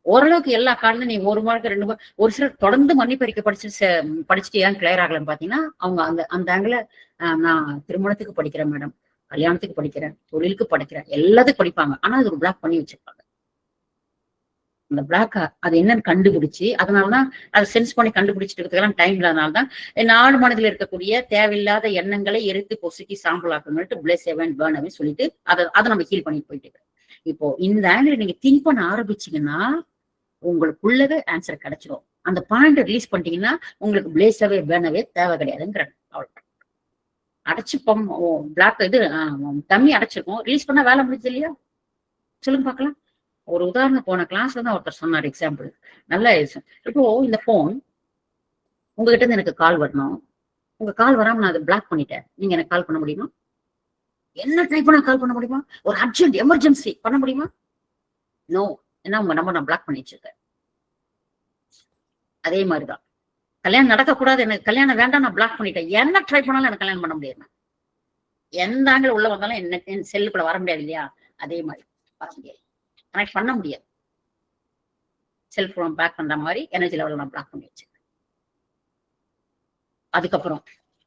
ஓரளவுக்கு எல்லா காரணம். நீ ஒரு மார்க்கு 2 ஒரு சிலர் தொடர்ந்து மன்னிப்பறிக்கை படிச்சுட்டு ஏன் கிளியர் ஆகலன்னு பாத்தீங்கன்னா, அவங்க அந்த அந்த ஆங்கில நான் திருமணத்துக்கு படிக்கிறேன் மேடம், கல்யாணத்துக்கு படிக்கிறேன், தொழிலுக்கு படிக்கிறேன், எல்லாத்துக்கும் படிப்பாங்க. ஆனா அது ஒரு பிளாக் பண்ணி வச்சிருப்பாங்க. அந்த பிளாக் அது என்னன்னு கண்டுபிடிச்சு, அதனாலதான் அதை சென்ஸ் பண்ணி கண்டுபிடிச்சிட்டு இருக்கிறதுக்கெல்லாம் டைம் இல்லாதனால்தான் நாலு மனதில் இருக்கக்கூடிய தேவையில்லாத எண்ணங்களை எரித்து பொசுக்கி சாம்பலாக்கணும்னு பிளேஸ் எவன் பேர்ன் அப்படின்னு சொல்லிட்டு அதை நம்ம ஹீல் பண்ணிட்டு போயிட்டு இருக்கோம். இப்போ இந்த ஆங்கிள் நீங்க திங்க் பண்ண ஆரம்பிச்சீங்கன்னா உங்களுக்குள்ளவே ஆன்சர் கிடைச்சிடும். அந்த பாயிண்ட் ரிலீஸ் பண்ணிட்டீங்கன்னா உங்களுக்கு பிளேஸவே பேர்னவே தேவை கிடையாதுங்கிற. அடைச்சுப்போம் பிளாக் இது தண்ணி அடைச்சிருக்கோம், ரிலீஸ் பண்ணா வேலை முடிஞ்சது இல்லையா? சொல்லுங்க பாக்கலாம். ஒரு உதாரணம் போன கிளாஸ்ல தான் ஒருத்தர் சொன்னார் எக்ஸாம்பிள். நல்லா இப்போ இந்த போன் உங்ககிட்ட இருந்து எனக்கு கால் வரணும். உங்க கால் வராம நான் அதை பிளாக் பண்ணிட்டேன். நீங்க எனக்கு கால் பண்ண முடியுமா? என்ன ட்ரை பண்ண கால் பண்ண முடியுமா? ஒரு அர்ஜென்ட் எமர்ஜென்சி பண்ண முடியுமா? நோ. ஏன்னா உங்க நம்பர் நான் பிளாக் பண்ணி வச்சிருக்கேன். அதே மாதிரிதான் கல்யாணம் நடக்கக்கூடாது, எனக்கு கல்யாணம் வேண்டாம், நான் பிளாக் பண்ணிட்டேன். என்ன ட்ரை பண்ணாலும் எனக்கு கல்யாணம் பண்ண முடியாது. எந்த ஆங்கிள் உள்ள வந்தாலும் என்ன செல்லுக்குள்ள வர முடியாது இல்லையா? அதே மாதிரி வர முடியாது, கனெக்ட் பண்ண முடியாது. செல்போன் பிளாக் பண்ற மாதிரி எனர்ஜி லெவலில் நான் பிளாக் பண்ணி வச்சிருக்கேன். அதுக்கப்புறம்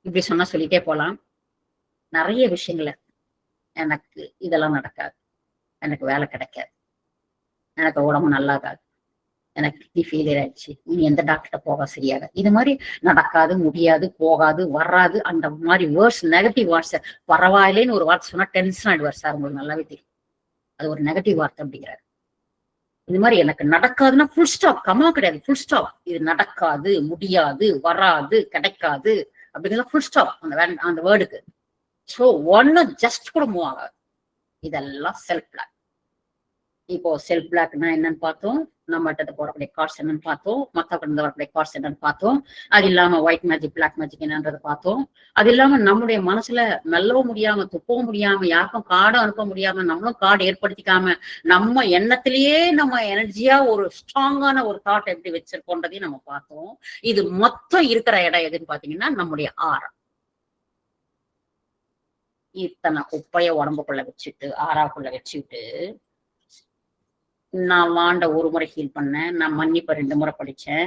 இப்படி சொன்னா சொல்லிட்டே போலாம். நிறைய விஷயங்கள எனக்கு இதெல்லாம் நடக்காது, எனக்கு வேலை கிடைக்காது, எனக்கு உடம்பு நல்லாகாது, எனக்கு கிட்னி ஃபெயிலியர் ஆயிடுச்சு, நீ எந்த டாக்டர்கிட்ட போக சரியாக, இது மாதிரி நடக்காது, முடியாது, போகாது, வராது, அந்த மாதிரி வேர்ட்ஸ், நெகட்டிவ் வார்ட்ஸ். பரவாயில்லைன்னு ஒரு வார்த்தை சொன்னா டென்ஷன் ஆயிடுவார் சார், உங்களுக்கு நல்லாவே தெரியும். அது ஒரு நெகட்டிவ் வார்த்தை அப்படிங்கிறாரு. இது மாதிரி எனக்கு நடக்காதுன்னா ஃபுல் ஸ்டாப், கமா கிடையாது, ஃபுல் ஸ்டாப். இது நடக்காது, முடியாது, வராது, கிடைக்காது அப்படிங்கிறத ஃபுல் ஸ்டாப் அந்த வேர்டுக்கு. ஸோ ஒன்னு ஜஸ்ட் கூட மூவ் ஆகாது. இதெல்லாம் செல்ஃப் பிளாக். இப்போ செல்ஃப் பிளாக்னா என்னன்னு பார்த்தோம், நம்மகிட்ட போடக்கூடிய கார்ட்ஸ் என்னன்னு பார்த்தோம், மத்தவங்க வரக்கூடிய கார்ட்ஸ் என்னன்னு பார்த்தோம். அது இல்லாம ஒயிட் மேஜிக், பிளாக் மேஜிக் என்னன்றதை பார்த்தோம். அது இல்லாம நம்முடைய மனசுல மெல்லவும் முடியாம, துப்பவும் முடியாம, யாருக்கும் கார்டும் அனுப்ப முடியாம, நம்மளும் கார்டு ஏற்படுத்திக்காம, நம்ம எண்ணத்திலேயே நம்ம எனர்ஜியா ஒரு ஸ்ட்ராங்கான ஒரு தாட் எப்படி வச்சிருக்கோன்றதையும் நம்ம பார்த்தோம். இது மொத்தம் இருக்கிற இடம் எதுன்னு பாத்தீங்கன்னா நம்முடைய ஆறா. இத்தனை குப்பைய உடம்புக்குள்ள வச்சுட்டு, ஆறாக்குள்ள வச்சுட்டு, நான் வாண்ட ஒரு முறை ஹீல் பண்ணேன், நான் மன்னிப்ப 2 முறை படிச்சேன்,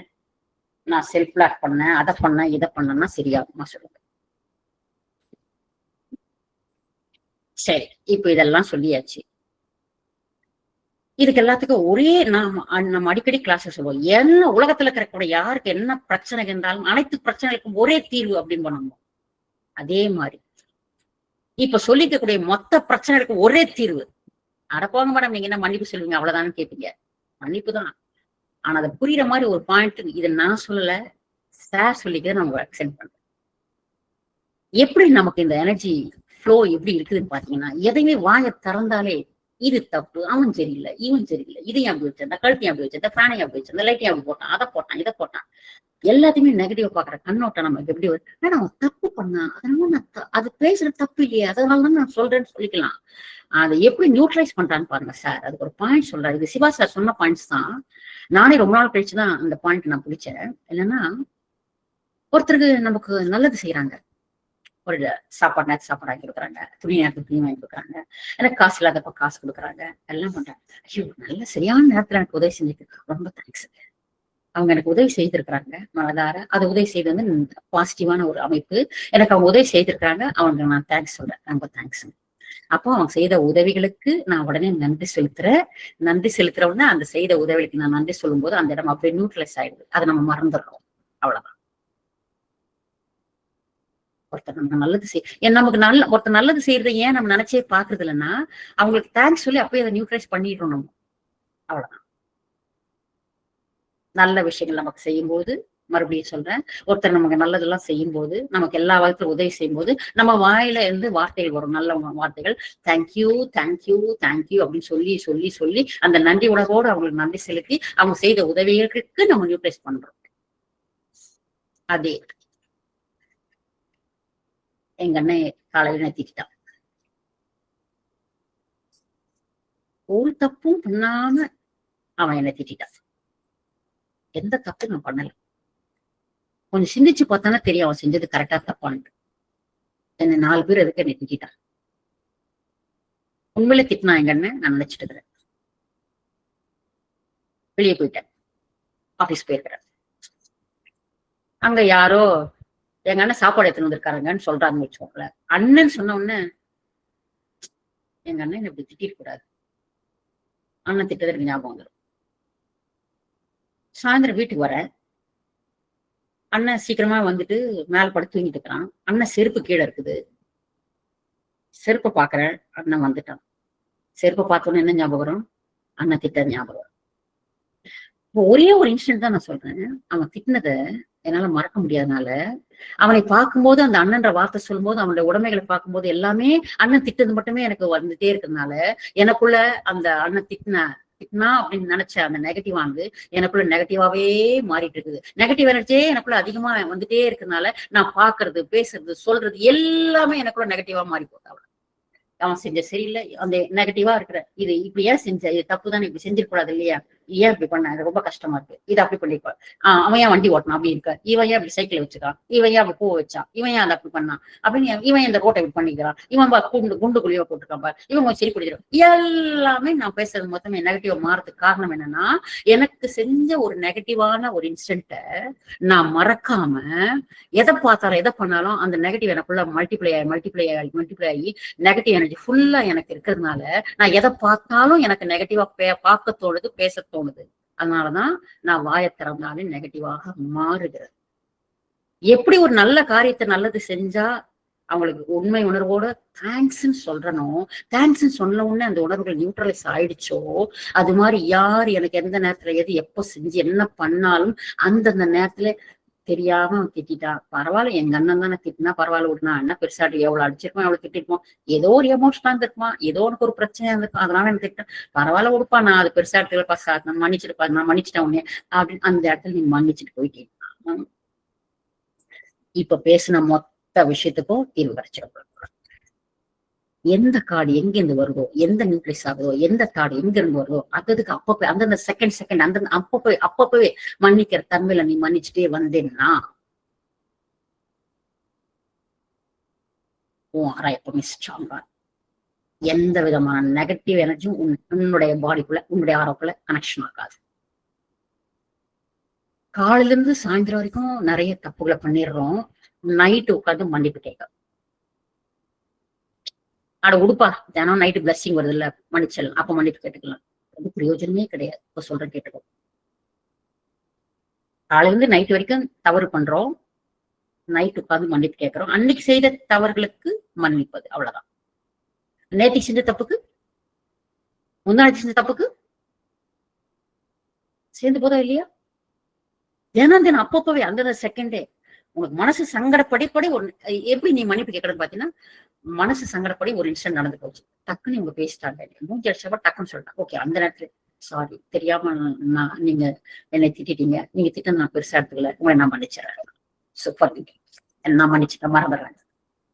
நான் செல்ஃப் பிளாக் பண்ணேன், அதை பண்ணேன், இதை பண்ணேன்னா சரியாகுமா சொல்லுங்க? சரி, இப்ப இதெல்லாம் சொல்லியாச்சு. இதுக்கு எல்லாத்துக்கும் ஒரே நம்ம அடிக்கடி கிளாஸ் சொல்லுவோம், என்ன உலகத்துல இருக்கக்கூடிய யாருக்கு என்ன பிரச்சனை இருந்தாலும் அனைத்து பிரச்சனைகளுக்கும் ஒரே தீர்வு அப்படின்னு பண்ணணும். அதே மாதிரி இப்ப சொல்லிக்கக்கூடிய மொத்த பிரச்சனைகளுக்கு ஒரே தீர்வு. அடப்போங்க மேடம், நீங்க என்ன மன்னிப்பு சொல்லுவீங்க அவ்வளவுதான்னு கேட்பீங்க. மன்னிப்பு தான். ஆனா அதை புரியுற மாதிரி ஒரு பாயிண்ட், இதை நான் சொல்லல, சார் சொல்லிக்க நம்ம அக்செப்ட் பண்றோம். எப்படி நமக்கு இந்த எனர்ஜி ஃப்ளோ எப்படி இருக்குதுன்னு பாத்தீங்கன்னா, எதையுமே வாயை திறந்தாலே இது தப்பு, அவன் சரியில்லை, இவன் சரியில்லை, இதையும் அப்படி வச்சிருந்த, கழுத்தையும் அப்படி வச்சிருந்த, ஃபேனையும் அப்படி வச்சிருந்த, லைட்டையும் அப்படி போட்டான், அதை போட்டான், இதை போட்டான், எல்லாத்தையுமே நெகட்டிவ் பாக்குற கண்ணோட்டம் நமக்கு எப்படி வருது? ஆனா அவன் தப்பு பண்ணா, அதனால நான் அது பேசுற தப்பு இல்லையே, அதனாலதான் நான் சொல்றேன்னு சொல்லிக்கலாம். அதை எப்படி நியூட்ரலைஸ் பண்றான்னு பாருங்க சார். அதுக்கு ஒரு பாயிண்ட் சொல்றாரு. இது சிவா சார் சொன்ன பாயிண்ட்ஸ் தான். நானே ரொம்ப நாள் கழிச்சுதான் அந்த பாயிண்ட் நான் பிடிச்சேன். என்னன்னா, ஒருத்தருக்கு நமக்கு நல்லது செய்யறாங்க, ஒரு சாப்பாடு நேரத்து சாப்பாடு வாங்கி கொடுக்குறாங்க, துணி நேரத்துக்கு துணி வாங்கி கொடுக்குறாங்க, எனக்கு காசு இல்லாதப்ப காசு கொடுக்குறாங்க, எல்லாம் பண்றாங்க. ஐயோ, நல்ல சரியான நேரத்துல எனக்கு உதவி செஞ்சுட்டு ரொம்ப தேங்க்ஸ். அவங்க எனக்கு உதவி செய்திருக்கிறாங்க மனதார. அது உதவி செய்து வந்து பாசிட்டிவான ஒரு அமைப்பு. எனக்கு அவங்க உதவி செய்திருக்கிறாங்க, அவங்க நான் தேங்க்ஸ் சொல்றேன், ரொம்ப தேங்க்ஸ். அப்போ அவங்க செய்த உதவிகளுக்கு நான் உடனே நன்றி செலுத்துறேன். நன்றி செலுத்துற உடனே அந்த செய்த உதவிகளுக்கு நான் நன்றி சொல்லும் போது அந்த இடம் அப்படியே நியூட்ரலைஸ் ஆயிடுது. அதை நம்ம மறந்துடுறோம். அவ்வளவுதான். ஒருத்தர் நமக்கு நல்லது ஒருத்தர் நல்லது செய்யறதை ஏன் நம்ம நினைச்சே பாக்குறது இல்லைன்னா, அவங்களுக்கு தேங்க்ஸ் சொல்லி அப்பயே அதை நியூட்ரலைஸ் பண்ணிடுறோம் நம்ம. அவ்வளவுதான். நல்ல விஷயங்கள் நமக்கு செய்யும் போது, மறுபடியும் சொல்றேன், ஒருத்தர் நமக்கு நல்லதெல்லாம் செய்யும் போது, நமக்கு எல்லா விதத்திலும் உதவி செய்யும் போது, நம்ம வாயில இருந்து வார்த்தைகள் வரும், நல்ல வார்த்தைகள். தேங்க்யூ, தேங்க்யூ, தேங்க்யூ அப்படின்னு சொல்லி சொல்லி சொல்லி அந்த நன்றி உணர்வோடு அவங்களுக்கு நன்றி செலுத்தி அவங்க செய்த உதவிகளுக்கு நம்ம நியூட்ரலைஸ் பண்றோம். அதே எங்க அண்ணன் காலையில நத்திக்கிட்டான். ஒரு தப்பும் பண்ணாம அவன் என்னை திட்டான். எந்த தப்பும் நான் பண்ணல. கொஞ்சம் சிந்திச்சு பார்த்தானே தெரியும் அவன் செஞ்சது கரெக்டா தப்பான்ட்டு. என்ன 4 பேர் எதுக்கு என்னை திட்டான். உண்மையில திட்டினா எங்க அண்ணன் நான் நினைச்சிட்டு இருக்கிறேன். வெளியே போயிட்டேன். ஆபீஸ் போயிருக்கிறேன். அங்க யாரோ எங்க அண்ணன் சாப்பாடு எடுத்துன்னு வந்திருக்காருங்கன்னு சொல்றாங்கன்னு வச்சுக்கோங்களேன். அண்ணன் சொன்ன உடனே எங்க அண்ணன் இப்படி திட்டிட கூடாது. அண்ணன் திட்டது எனக்கு ஞாபகம் வந்துடும். சாயந்தரம் வீட்டுக்கு வரேன். அண்ணன் சீக்கிரமா வந்துட்டு மேல படுத்து தூங்கிட்டு இருக்கிறான். அண்ணன் செருப்பு கீழே இருக்குது. செருப்பை பாக்குறேன். அண்ணன் வந்துட்டான். செருப்பை பார்த்தோன்னு என்ன ஞாபகம் வரும்? அண்ணன் திட்டது ஞாபகம் வரும். இப்போ ஒரே ஒரு இன்சிடென்ட் தான் நான் சொல்றேன். அவன் திட்டினதை என்னால மறக்க முடியாதனால அவனை பார்க்கும்போது, அந்த அண்ணன்ற வார்த்தை சொல்லும் போது, அவனுடைய உடைமைகளை பார்க்கும்போது எல்லாமே அண்ணன் திட்டது மட்டுமே எனக்கு வந்துட்டே இருக்கிறதுனால எனக்குள்ள அந்த அண்ணன் திட்டினா அப்படின்னு நினைச்ச அந்த நெகட்டிவ் வந்து எனக்குள்ள நெகட்டிவாவே மாறிட்டு இருக்குது. நெகட்டிவ் எனர்ஜியே எனக்குள்ள அதிகமா வந்துட்டே இருக்கிறதுனால நான் பாக்குறது, பேசுறது, சொல்றது எல்லாமே எனக்குள்ள நெகட்டிவா மாறி போகுது. அவன் செஞ்ச சரியில்லை, அந்த நெகட்டிவா இருக்கிற இது இப்படி ஏன் செஞ்ச, இது தப்புதான், இப்படி செஞ்சிருக்கூடாது இல்லையா, ஏன் இப்படி பண்ண, அது ரொம்ப கஷ்டமா இருக்கு, இது அப்படி பண்ணிருப்பான், அவன் ஏன் வண்டி ஓட்டணும் அப்படி இருக்க, இவன் ஏன் அப்படி சைக்கிள் வச்சுக்கான், இவன் ஏன் அப்படி பூ வச்சான், இவன் ஏன் அதை அப்படி பண்ணான் அப்படின்னு, இவன் இந்த ரோட்டை இப்படி பண்ணிக்கிறான், இவன் குண்டு குழிவா போட்டுருக்கான் பாரு, இவன் சரி குடிச்சிடும். எல்லாமே நான் பேசுறது மொத்தமே நெகட்டிவா மாறதுக்கு காரணம் என்னன்னா, எனக்கு செஞ்ச ஒரு நெகட்டிவான ஒரு இன்சிடென்ட்டை நான் மறக்காம எதை பார்த்தாலும் எதை பண்ணாலும் அந்த நெகட்டிவ் எனக்குள்ள மல்டிப்ளை ஆகி நெகட்டிவ் எனர்ஜி ஃபுல்லா எனக்கு இருக்கிறதுனால நான் எதை பார்த்தாலும் எனக்கு நெகட்டிவா பார்க்க தோணுது, பேச தோணுது. அதனாலதான் நான் வாயை திறந்தாலே நெகட்டிவாக மாறுகிறது. எப்படி ஒரு நல்ல காரியத்தை நல்லது செஞ்சா அவங்களுக்கு உண்மை உணர்வோட தேங்க்ஸ்ன்னு சொல்றனும், தேங்க்ஸ்ன்னு சொன்ன உடனே அந்த உணர்வுகள் நியூட்ரலைஸ் ஆயிடுச்சோ, அது மாதிரி யார் எனக்கு எந்த நேரத்துல எது எப்ப செஞ்சு என்ன பண்ணாலும் அந்தந்த நேரத்துல தெரியாம திட்டான். பரவாயில்ல, எங்க அண்ணன் தானே திட்டினா பரவாயில்ல விடுனா, என்ன பெருசாட்டி எவ்வளவு அடிச்சிருப்போம், எவ்வளவு திட்டிருப்போம், ஏதோ ஒரு எமோஷனா இருந்திருக்குமா, ஏதோ உனக்கு ஒரு பிரச்சனையா இருந்திருக்கும், அதனால எனக்கு திட்டம், பரவாயில்ல விடுப்பா, நான் அது பெருசா இடத்துல நான் மன்னிச்சிருப்பா, நான் மன்னிச்சிட்டேன் உடனே அப்படின்னு அந்த இடத்துல நீ மன்னிச்சுட்டு போயிட்டேன். இப்ப பேசின மொத்த விஷயத்துக்கும் தீர்வு கிடைச்சிருக்கும். எந்த கார்டு எங்கிருந்து வருதோ, எந்த நியூக்ளியஸ் ஆகுதோ, எந்த கார்டு எங்க இருந்து வருதோ அதுக்கு அப்பப்போ அந்தந்த செகண்ட் அந்த அப்பப்பவே மன்னிக்கிற தன்மையில நீ மன்னிச்சுட்டே வந்தேன்னா உன் அறை எப்பவுமே ஸ்ட்ராங்கா, எந்த விதமான நெகட்டிவ் எனர்ஜியும் உன்னுடைய பாடிக்குள்ள, உன்னுடைய ஆரோக்குள்ள கனெக்ஷன் ஆகாது. காலையில இருந்து சாயந்தரம் வரைக்கும் நிறைய தப்புகளை பண்ணிடுறோம். நைட்டு உட்காந்து மன்னிப்பு கேட்க, அட உடுப்பா, தினம் நைட்டு பிளஸ்ஸிங் வருது இல்ல, மன்னிச்சலாம், அப்ப மன்னிப்பு கேட்டுக்கலாம். அது பிரயோஜனமே கிடையாது. இப்ப சொல்றேன் கேட்டுக்கோ. காலையில இருந்து நைட்டு வரைக்கும் தவறு பண்றோம், நைட்டு உட்காந்து மன்னிப்பு கேட்கிறோம். அன்னைக்கு செய்த தவறுகளுக்கு மன்னிப்பது, அவ்வளவுதான். நேற்றுக்கு செஞ்ச தப்புக்கு, முந்தானத்துக்கு செஞ்ச தப்புக்கு சேர்ந்து போதா இல்லையா? தினம் அப்பப்பவே அந்த செகண்டே உனக்கு மனசு சங்கடப்படி ஒரு எப்படி நீ மன்னிப்பு கேட்கறது பாத்தீங்கன்னா, மனசு சங்கடப்படி ஒரு இன்சிடென்ட் நடந்து போச்சு, டக்குன்னு இவங்க பேசிட்டாங்க, மூஞ்சி அடிச்சப்ப டக்குன்னு சொல்லிட்டாங்க, ஓகே அந்த நேரத்துல சாரி, தெரியாம நீங்க என்னை திட்டீங்க, நீங்க திட்ட நான் பெருசா எடுத்துக்கல, உங்களை நான் மன்னிச்சிடறேன், சூப்பர், நான் மன்னிச்சுட்டேன், மறந்துடுறேன்.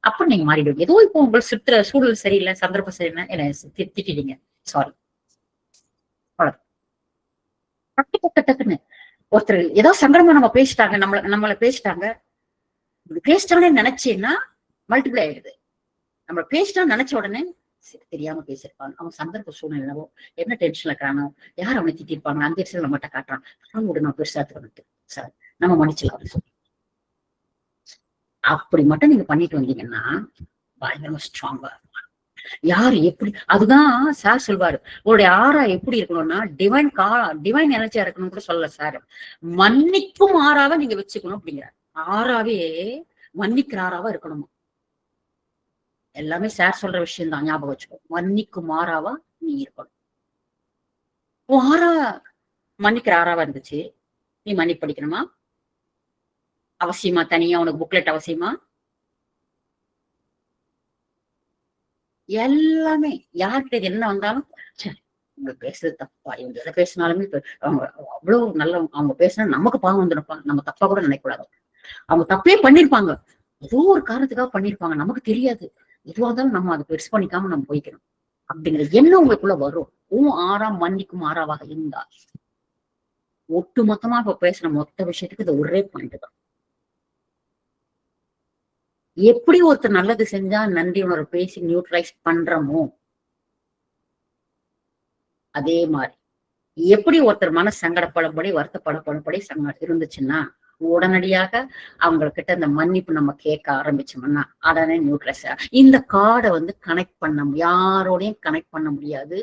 அப்ப நீங்க மாறிடுவீங்க. ஏதோ இப்போ உங்களுக்கு சுற்றுற சூழல் சரியில்லை, சந்தர்ப்பம் சரியில்லை, என்னை திட்டீங்க, சாரி, டக்குன்னு ஒருத்தர் ஏதோ சங்கடமா நம்ம பேசிட்டாங்க, நம்மளை பேசிட்டாங்க நினைச்சேன்னா மல்டிப்ளை ஆயிடுது. நம்ம பேசிட்டான்னு நினைச்ச உடனே தெரியாம பேசிருப்பாங்க, அவன் சந்தர்ப்ப சூழ்நிலைவோ என்ன டென்ஷன்ல இருக்கிறானோ, யார் அவனை திட்டிருப்பாங்க, அந்த இடத்துல நம்மகிட்ட காட்டுறான், நம்ம பெருசா எடுத்துக்கிட்டு சார் நம்ம மன்னிச்சலாம் அப்படின்னு சொல்லி அப்படி மட்டும் நீங்க பண்ணிட்டு வந்தீங்கன்னா பயங்கரமா ஸ்ட்ராங்கா இருக்கும். யாரு எப்படி, அதுதான் சார் சொல்வாரு, உங்களுடைய ஆறா எப்படி இருக்கணும்னா டிவைன் எனர்ஜியா இருக்கணும்னு கூட சொல்லல சார், மன்னிக்கும் ஆறாவை நீங்க வச்சுக்கணும் அப்படிங்கிற, ஆறாவே மன்னிக்கிற ஆறாவா இருக்கணுமா. எல்லாமே சார் சொல்ற விஷயம் தான், ஞாபகம் வச்சுக்கோ. மன்னிக்கும் ஆறாவா நீ இருக்கணும். ஆறா மன்னிக்கிற ஆறாவா இருந்துச்சு, நீ மன்னிப்பு படிக்கணுமா அவசியமா? தனியா உனக்கு புக்லெட் அவசியமா? எல்லாமே யார்கிட்ட என்ன வந்தாலும் இவங்க பேசுறது தப்பா, இவங்க எதை பேசினாலுமே அவங்க அவ்வளவு நல்ல, அவங்க பேசினா நமக்கு பாவம் வந்துருப்பாங்க, நம்ம தப்பா கூட நினைக்கூடாது. அவங்க தப்பே பண்ணிருப்பாங்க, ஏதோ ஒரு காரணத்துக்காக பண்ணிருப்பாங்க, நமக்கு தெரியாது. எதுவா இருந்தாலும் நம்ம அதை பெருசு பண்ணிக்காம நம்ம போய்க்கணும். அப்படிங்கிற எண்ணம் உங்களுக்குள்ள வரும். ஆறாம் மன்னிக்கும் ஆறாவாக இருந்தா ஒட்டு மொத்தமா இப்ப பேசுற மொத்த விஷயத்துக்கு இது ஒரே பாயிண்ட் தான். எப்படி ஒருத்தர் நல்லது செஞ்சா நன்றி உணர்வு பேசி நியூட்ரலைஸ் பண்றோமோ அதே மாதிரி எப்படி ஒருத்தர் மன சங்கடப்படப்படி வருத்தப்படப்படப்படி இருந்துச்சுன்னா உடனடியாக அவங்க கிட்ட இந்த மன்னிப்பு நம்ம கேட்க ஆரம்பிச்சோம்னா உடனே நியூட்ரலைஸ். இந்த கார்டை வந்து கனெக்ட் பண்ண யாரோடையும் கனெக்ட் பண்ண முடியாது,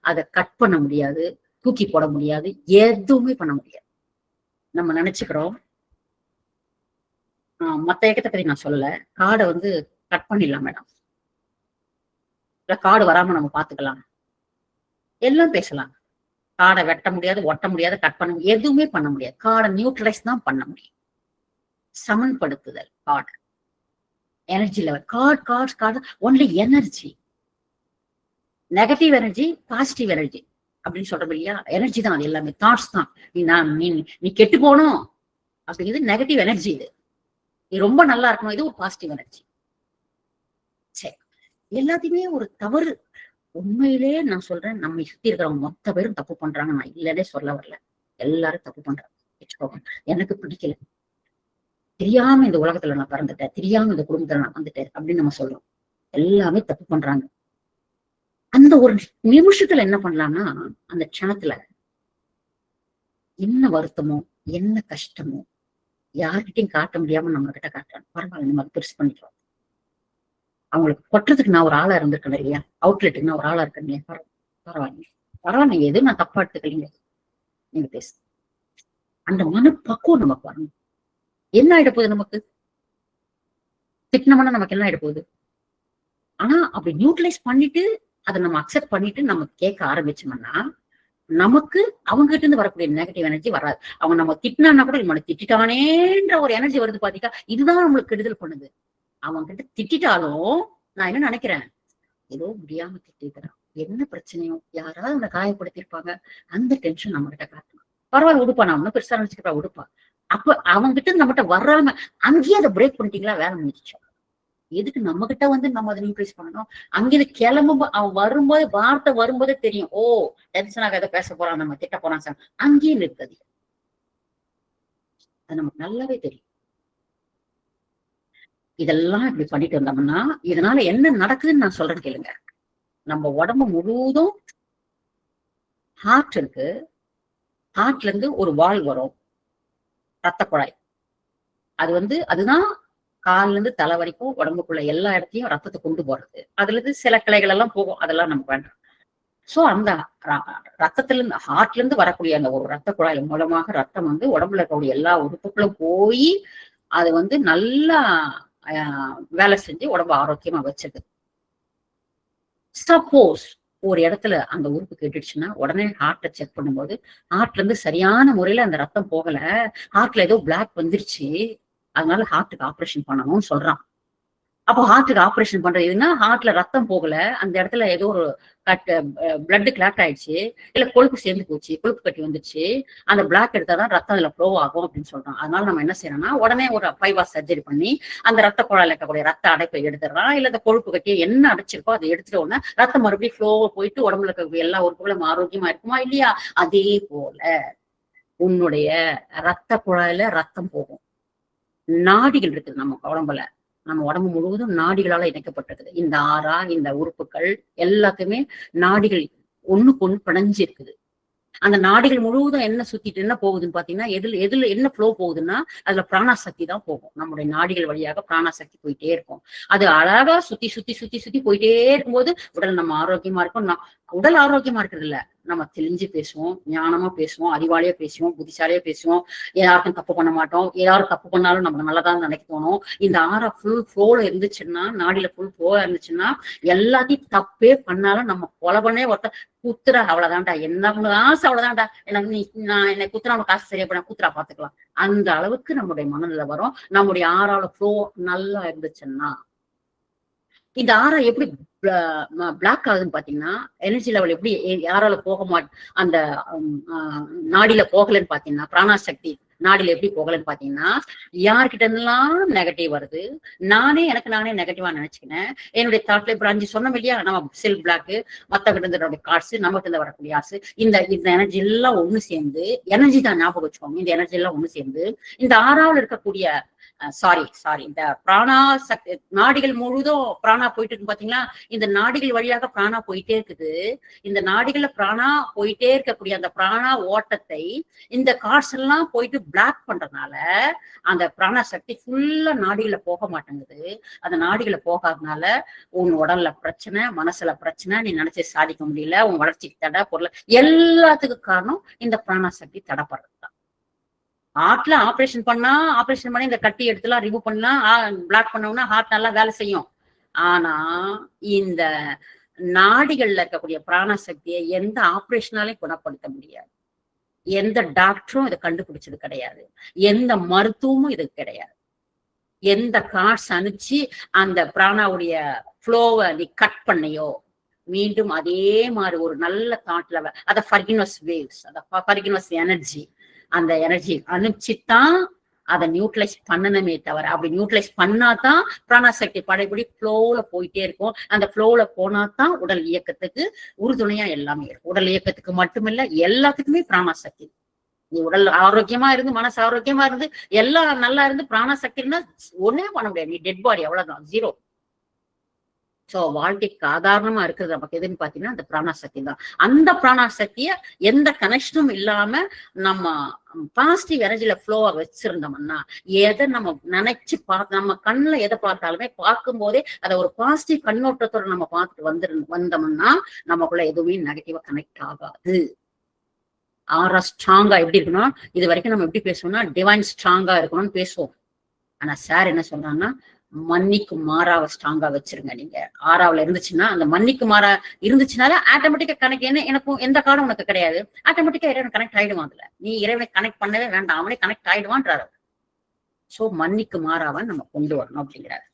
அதை கட் பண்ண முடியாது, தூக்கி போட முடியாது, எதுவுமே பண்ண முடியாது. நம்ம நினைச்சுக்கிறோம் மத்த இயக்கத்தை பத்தி நான் சொல்லல, கார்டை வந்து கட் பண்ணிடலாம் மேடம், இல்ல கார்டு வராம நம்ம பாத்துக்கலாம், எல்லாம் பேசலாம். கார்டை வெட்ட முடியாது, ஒட்ட முடியாது, கட் பண்ண முடியாது, எதுவுமே பண்ண முடியாது. கார்டை நியூட்ரலைஸ் தான் பண்ண முடியும். சமன்படுத்துதல் கார்டு எனர்ஜி லெவல். கார்டு only energy, negative energy, positive energy அப்படின்னு சொல்றது இல்லையா? எனர்ஜி தான் அது எல்லாமே, தாட்ஸ் தான். நீ கெட்டு போகணும் அப்படிங்கிறது நெகட்டிவ் எனர்ஜி. இது நீ ரொம்ப நல்லா இருக்கணும், இது ஒரு பாசிட்டிவ் எனர்ஜி. சரி, எல்லாத்தையுமே ஒரு தவறு. உண்மையிலே நான் சொல்றேன், நம்ம சுத்தி இருக்கிறவங்க மொத்த பேரும் தப்பு பண்றாங்க, நான் இல்லன்னே சொல்ல வரல. எல்லாரும் தப்பு பண்றாங்க. எனக்கு பிடிக்கல, தெரியாம இந்த உலகத்துல நான் பிறந்துட்டேன், தெரியாம இந்த குடும்பத்துல நான் வந்துட்டேன் அப்படின்னு நம்ம சொல்றோம். எல்லாமே தப்பு பண்றாங்க. அந்த ஒரு நிமிஷத்துல என்ன பண்ணலாம்னா, அந்த க்ஷணத்துல என்ன வருத்தமோ என்ன கஷ்டமோ யார்கிட்டையும் காட்ட முடியாம நம்ம கிட்ட காட்டுறாங்க, பரவாயில்ல நம்ம அதை பெருசு பண்ணிக்கிறோம். அவங்களுக்கு கொட்டுறதுக்கு நான் ஒரு ஆளா இருந்திருக்கேன் இல்லையா, அவுட்லெட்டுக்கு நான் ஒரு ஆளா இருக்கேன் இல்லையா, பரவாயில்ல எது நான் தப்பா எடுத்துக்கலீங்க, நீங்க பேசு. அந்த மனப்பக்குவம் நமக்கு வரணும். என்ன ஆயிட போகுது நமக்கு? திட்டினோம்னா நமக்கு என்ன ஆயிட போகுது? ஆனா அப்படி நியூட்ரலைஸ் பண்ணிட்டு அதை நம்ம அக்செப்ட் பண்ணிட்டு நம்ம கேட்க ஆரம்பிச்சோம்னா நமக்கு அவங்க கிட்ட இருந்து வரக்கூடிய நெகட்டிவ் எனர்ஜி வராது. அவங்க நம்ம திட்டினா கூட நம்ம திட்டானேன்ற ஒரு எனர்ஜி வருது பாத்தீங்களா, இதுதான் நம்மளுக்கு கெடுதல் பண்ணுது. அவங்க கிட்ட திட்டாலும் நான் என்ன நினைக்கிறேன், ஏதோ முடியாம திட்டிருக்கிறான், என்ன பிரச்சனையோ, யாராவது அவனை காயப்படுத்திருப்பாங்க, அந்த டென்ஷன் நம்ம கிட்ட காட்டணும். பரவாயில்ல உடுப்பா, நான் ஒன்னும் பெருசா நினைச்சுக்கிறா உடுப்பா. அப்ப அவங்க கிட்ட நம்மகிட்ட வராம அங்கேயே அதை பிரேக் பண்ணிட்டீங்களா, வேலை முடிஞ்சிச்சோம். எதுக்கு நம்ம கிட்ட வந்து நம்ம அதை நியூட்ரலைஸ் பண்ணணும்? அங்கிருந்து கிளம்பும் அவன் வரும்போது வார்த்தை வரும்போதே தெரியும், ஓ டென்ஷனாக எதை பேச போறான், நம்ம திட்ட போறான் சார், அங்கேயே நிற்குது. அது நமக்கு நல்லாவே தெரியும். இதெல்லாம் இப்படி பண்ணிட்டு வந்தோம்னா இதனால என்ன நடக்குதுன்னு நான் சொல்றேன் கேளுங்க. நம்ம உடம்பு முழுவதும் ஹார்ட் இருக்கு, ஹார்ட்ல இருந்து ஒரு வால் வரும், ரத்த குழாய். அது வந்து அதுதான் கால்ல இருந்து தலை வரைக்கும் உடம்புக்குள்ள எல்லா இடத்தையும் ரத்தத்தை கொண்டு போறது. அதுல இருந்து சில கிளைகள் எல்லாம் போகும், அதெல்லாம் நமக்கு வேண்டாம். சோ அந்த ரத்தத்துல இருந்து ஹார்ட்ல இருந்து வரக்கூடிய அந்த ஒரு ரத்த குழாய் மூலமாக ரத்தம் வந்து உடம்புல இருக்கக்கூடிய எல்லா உறுப்புகளும் போய் அது வந்து நல்லா வேலை செஞ்சு உடம்பு ஆரோக்கியமா வச்சது. சப்போஸ் ஒரு இடத்துல அந்த உறுப்பு கெட்டுடுச்சுன்னா உடனே ஹார்ட்டை செக் பண்ணும்போது ஹார்ட்ல இருந்து சரியான முறையில அந்த ரத்தம் போகல, ஹார்ட்ல ஏதோ பிளாக் வந்துருச்சு, அதனால ஹார்ட்டுக்கு ஆப்ரேஷன் பண்ணணும்னு சொல்றான். அப்போ ஹார்ட்டுக்கு ஆப்ரேஷன் பண்றது எதுன்னா, ஹார்ட்ல ரத்தம் போகல, அந்த இடத்துல ஏதோ ஒரு பிளட் கிளாட் ஆயிடுச்சு, இல்ல கொழுப்பு சேர்ந்து போச்சு, கொழுப்பு கட்டி வந்துருச்சு, அந்த பிளாக் எடுத்தாதான் ரத்தம் அதுல ஃப்ளோ ஆகும் அப்படின்னு சொல்றான். அதனால நம்ம என்ன செய்யறோம்னா உடனே ஒரு பைபாஸ் சர்ஜரி பண்ணி அந்த ரத்த குழாயில இருக்கக்கூடிய ரத்த அடைப்பை எடுத்துடுறான், இல்ல அந்த கொழுப்பு கட்டி என்ன அடைச்சிருக்கோ அதை எடுத்துட்டு உடனே ரத்தம் மறுபடியும் ஃப்ளோ போயிட்டு உடம்புல இருக்கக்கூடிய எல்லா உறுப்புகளும் ஆரோக்கியமா இருக்குமா இல்லையா? அதே போல உன்னுடைய ரத்த குழாயில ரத்தம் போகும். நாடிகள் இருக்குது நம்ம உடம்புல, நம்ம உடம்பு முழுவதும் நாடிகளால இணைக்கப்பட்டிருக்குது. இந்த ஆறா இந்த உறுப்புகள் எல்லாத்தையுமே நாடிகள் ஒண்ணுக்கு ஒண்ணு பிணைஞ்சு இருக்குது. அந்த நாடிகள் முழுவதும் என்ன சுத்திட்டு என்ன போகுதுன்னு பாத்தீங்கன்னா, எதுல என்ன ஃப்ளோ போகுதுன்னா அதுல பிராணசக்தி தான் போகும். நம்முடைய நாடிகள் வழியாக பிராணசக்தி போயிட்டே இருக்கும். அது அழகா சுத்தி சுத்தி சுத்தி சுத்தி போயிட்டே இருக்கும்போது உடல் நம்ம ஆரோக்கியமா இருக்கும். உடல் ஆரோக்கியமா இருக்கிறது இல்ல, நம்ம தெளிஞ்சு பேசுவோம், ஞானமா பேசுவோம், அறிவாளியா பேசுவோம், புத்திசாலியா பேசுவோம், யாருக்கும் தப்பு பண்ண மாட்டோம், யாரும் தப்பு பண்ணாலும் நம்ம நல்லதான் நினைக்க தோணும். இந்த ஆறா ஃபுல் ஃப்ளோல இருந்துச்சுன்னா, நாடியில ஃபுல் ஃப்ளோல இருந்துச்சுன்னா எல்லாத்தையும் தப்பே பண்ணாலும் நம்ம கொலபனே ஒருத்தர் குத்துறா அவ்வளவுதான்டா, என்ன ஆசை அவ்வளவுதான்டா, எனக்கு நான் என்னை குத்துறா அவனுக்கு காசு சரியா பண்ண குத்துறா பாத்துக்கலாம், அந்த அளவுக்கு நம்முடைய மனநிலை வரும். நம்முடைய ஆறால ஃப்ளோ நல்லா இருந்துச்சுன்னா இந்த ஆறா எப்படி பிளாக் ஆகுதுன்னு பாத்தீங்கன்னா, எனர்ஜி லெவல் எப்படி யாரால போக அந்த நாடியில போகலன்னு பாத்தீங்கன்னா, பிராணசக்தி நாடில எப்படி போகலன்னு பாத்தீங்கன்னா, யார்கிட்ட இருந்தெல்லாம் நெகட்டிவ் வருது, நானே நெகட்டிவா நினைச்சுக்கினேன். என்னுடைய தாட்ல இப்ப 5 சொன்னோம் இல்லையா, நம்ம செல் பிளாக், மத்தவங்கிட்ட இருந்து கார்ட்ஸ், நமக்கு இருந்து வரக்கூடிய ஆசு, இந்த எனர்ஜி எல்லாம் ஒண்ணு சேர்ந்து, எனர்ஜி தான் ஞாபகம் வச்சுக்கோங்க. இந்த எனர்ஜி எல்லாம் ஒண்ணு சேர்ந்து இந்த 6வது இருக்கக்கூடிய சாரி இந்த பிராணா சக்தி நாடிகள் முழுதும் பிராணா போயிட்டு இருக்கு பாத்தீங்களா, இந்த நாடிகள் வழியாக பிராணா போயிட்டே இருக்குது. இந்த நாடிகள்ல பிராணா போயிட்டே இருக்கக்கூடிய அந்த பிராணா ஓட்டத்தை இந்த கார்ட்ஸ் எல்லாம் போயிட்டு பிளாக் பண்றதுனால அந்த பிராணா சக்தி ஃபுல்லா நாடிகளை போக மாட்டேங்குது. அந்த நாடிகளை போகாதனால உன் உடல்ல பிரச்சனை, மனசுல பிரச்சனை, நீ நினைச்சு சாதிக்க முடியல, உன் வளர்ச்சிக்கு தடை, பொருள் எல்லாத்துக்கும் காரணம் இந்த பிராணா சக்தி தடைப்படுறதுதான். ஹார்ட்ல ஆபரேஷன் பண்ணி இந்த கட்டி எடுத்துலாம் ரிமூவ் பண்ணலாம், பிளாக் பண்ணோம்னா ஹார்ட் நல்லா வேலை செய்யும். ஆனா இந்த நாடிகள்ல இருக்கக்கூடிய பிராண சக்தியை எந்த ஆபரேஷனாலையும் குணப்படுத்த முடியாது. எந்த டாக்டரும் இதை கண்டுபிடிச்சது கிடையாது, எந்த மருத்துவமும் இது கிடையாது. எந்த கார்ட்ஸ் அனுப்பிச்சு அந்த பிராணாவுடைய ஃப்ளோவை நீ கட் பண்ணியோ, மீண்டும் அதே மாதிரி ஒரு நல்ல தாட்ல அத ஃபர்கினஸ் வேவ்ஸ், அத ஃபர்கினஸ் எனர்ஜி, அந்த எனர்ஜி அனுப்பிச்சுதான் அதை நியூட்ரலைஸ் பண்ணணுமே தவிர, அப்படி நியூட்ரலைஸ் பண்ணாதான் பிராணசக்தி படைபடி ஃப்ளோல போயிட்டே இருக்கும். அந்த ஃப்ளோல போனாதான் உடல் இயக்கத்துக்கு உறுதுணையா எல்லாமே இருக்கும். உடல் இயக்கத்துக்கு மட்டுமில்ல, எல்லாத்துக்குமே பிராணசக்தி. நீ உடல் ஆரோக்கியமா இருந்து, மனசு ஆரோக்கியமா இருந்து, எல்லாம் நல்லா இருந்து பிராணசக்தின்னா ஒண்ணே பண்ண முடியாது. நீ டெட் பாடி, அவ்வளவுதான், ஜீரோ. சோ வாழ்க்கைக்கு ஆதாரணமா இருக்கிறது நமக்கு எதுன்னு பாத்தீங்கன்னா அந்த பிராணசக்தி தான். அந்த பிராணசக்திய எந்த கனெக்ஷனும் இல்லாம நம்ம பாசிட்டிவ் எனர்ஜில ஃப்ளோவா வச்சிருந்தோம்னா, எதை நம்ம நினைச்சு நம்ம கண்ணுல எதை பார்த்தாலுமே பார்க்கும் போதே அதை ஒரு பாசிட்டிவ் கண்ணோட்டத்தோட நம்ம பார்த்துட்டு வந்தோம்னா நமக்குள்ள எதுவுமே நெகட்டிவா கனெக்ட் ஆகாது. ஆரா ஸ்ட்ராங்கா எப்படி இருக்கணும், இது வரைக்கும் நம்ம எப்படி பேசுவோம்னா டிவைன் ஸ்ட்ராங்கா இருக்கணும்னு பேசுவோம். ஆனா சார் என்ன சொல்றாங்கன்னா, மன்னிக்கு மாறாவை ஸ்ட்ராங்கா வச்சிருங்க. நீங்க 6வது இருந்துச்சுன்னா, அந்த மன்னிக்கு மாறா இருந்துச்சுனால ஆட்டோமேட்டிக்கா கனெக்ட், எனக்கும் எந்த காரணம் உனக்கு கிடையாது, ஆட்டோமேட்டிக்கா இறைவன் கனெக்ட் ஆயிடுவான். அதுல நீ இறைவனை கனெக்ட் பண்ணவே வேண்டாம், அவனே கனெக்ட் ஆயிடுவான்றாரு. சோ மன்னிக்கு மாறாவன் நம்ம கொண்டு வரணும் அப்படிங்கிறாரு.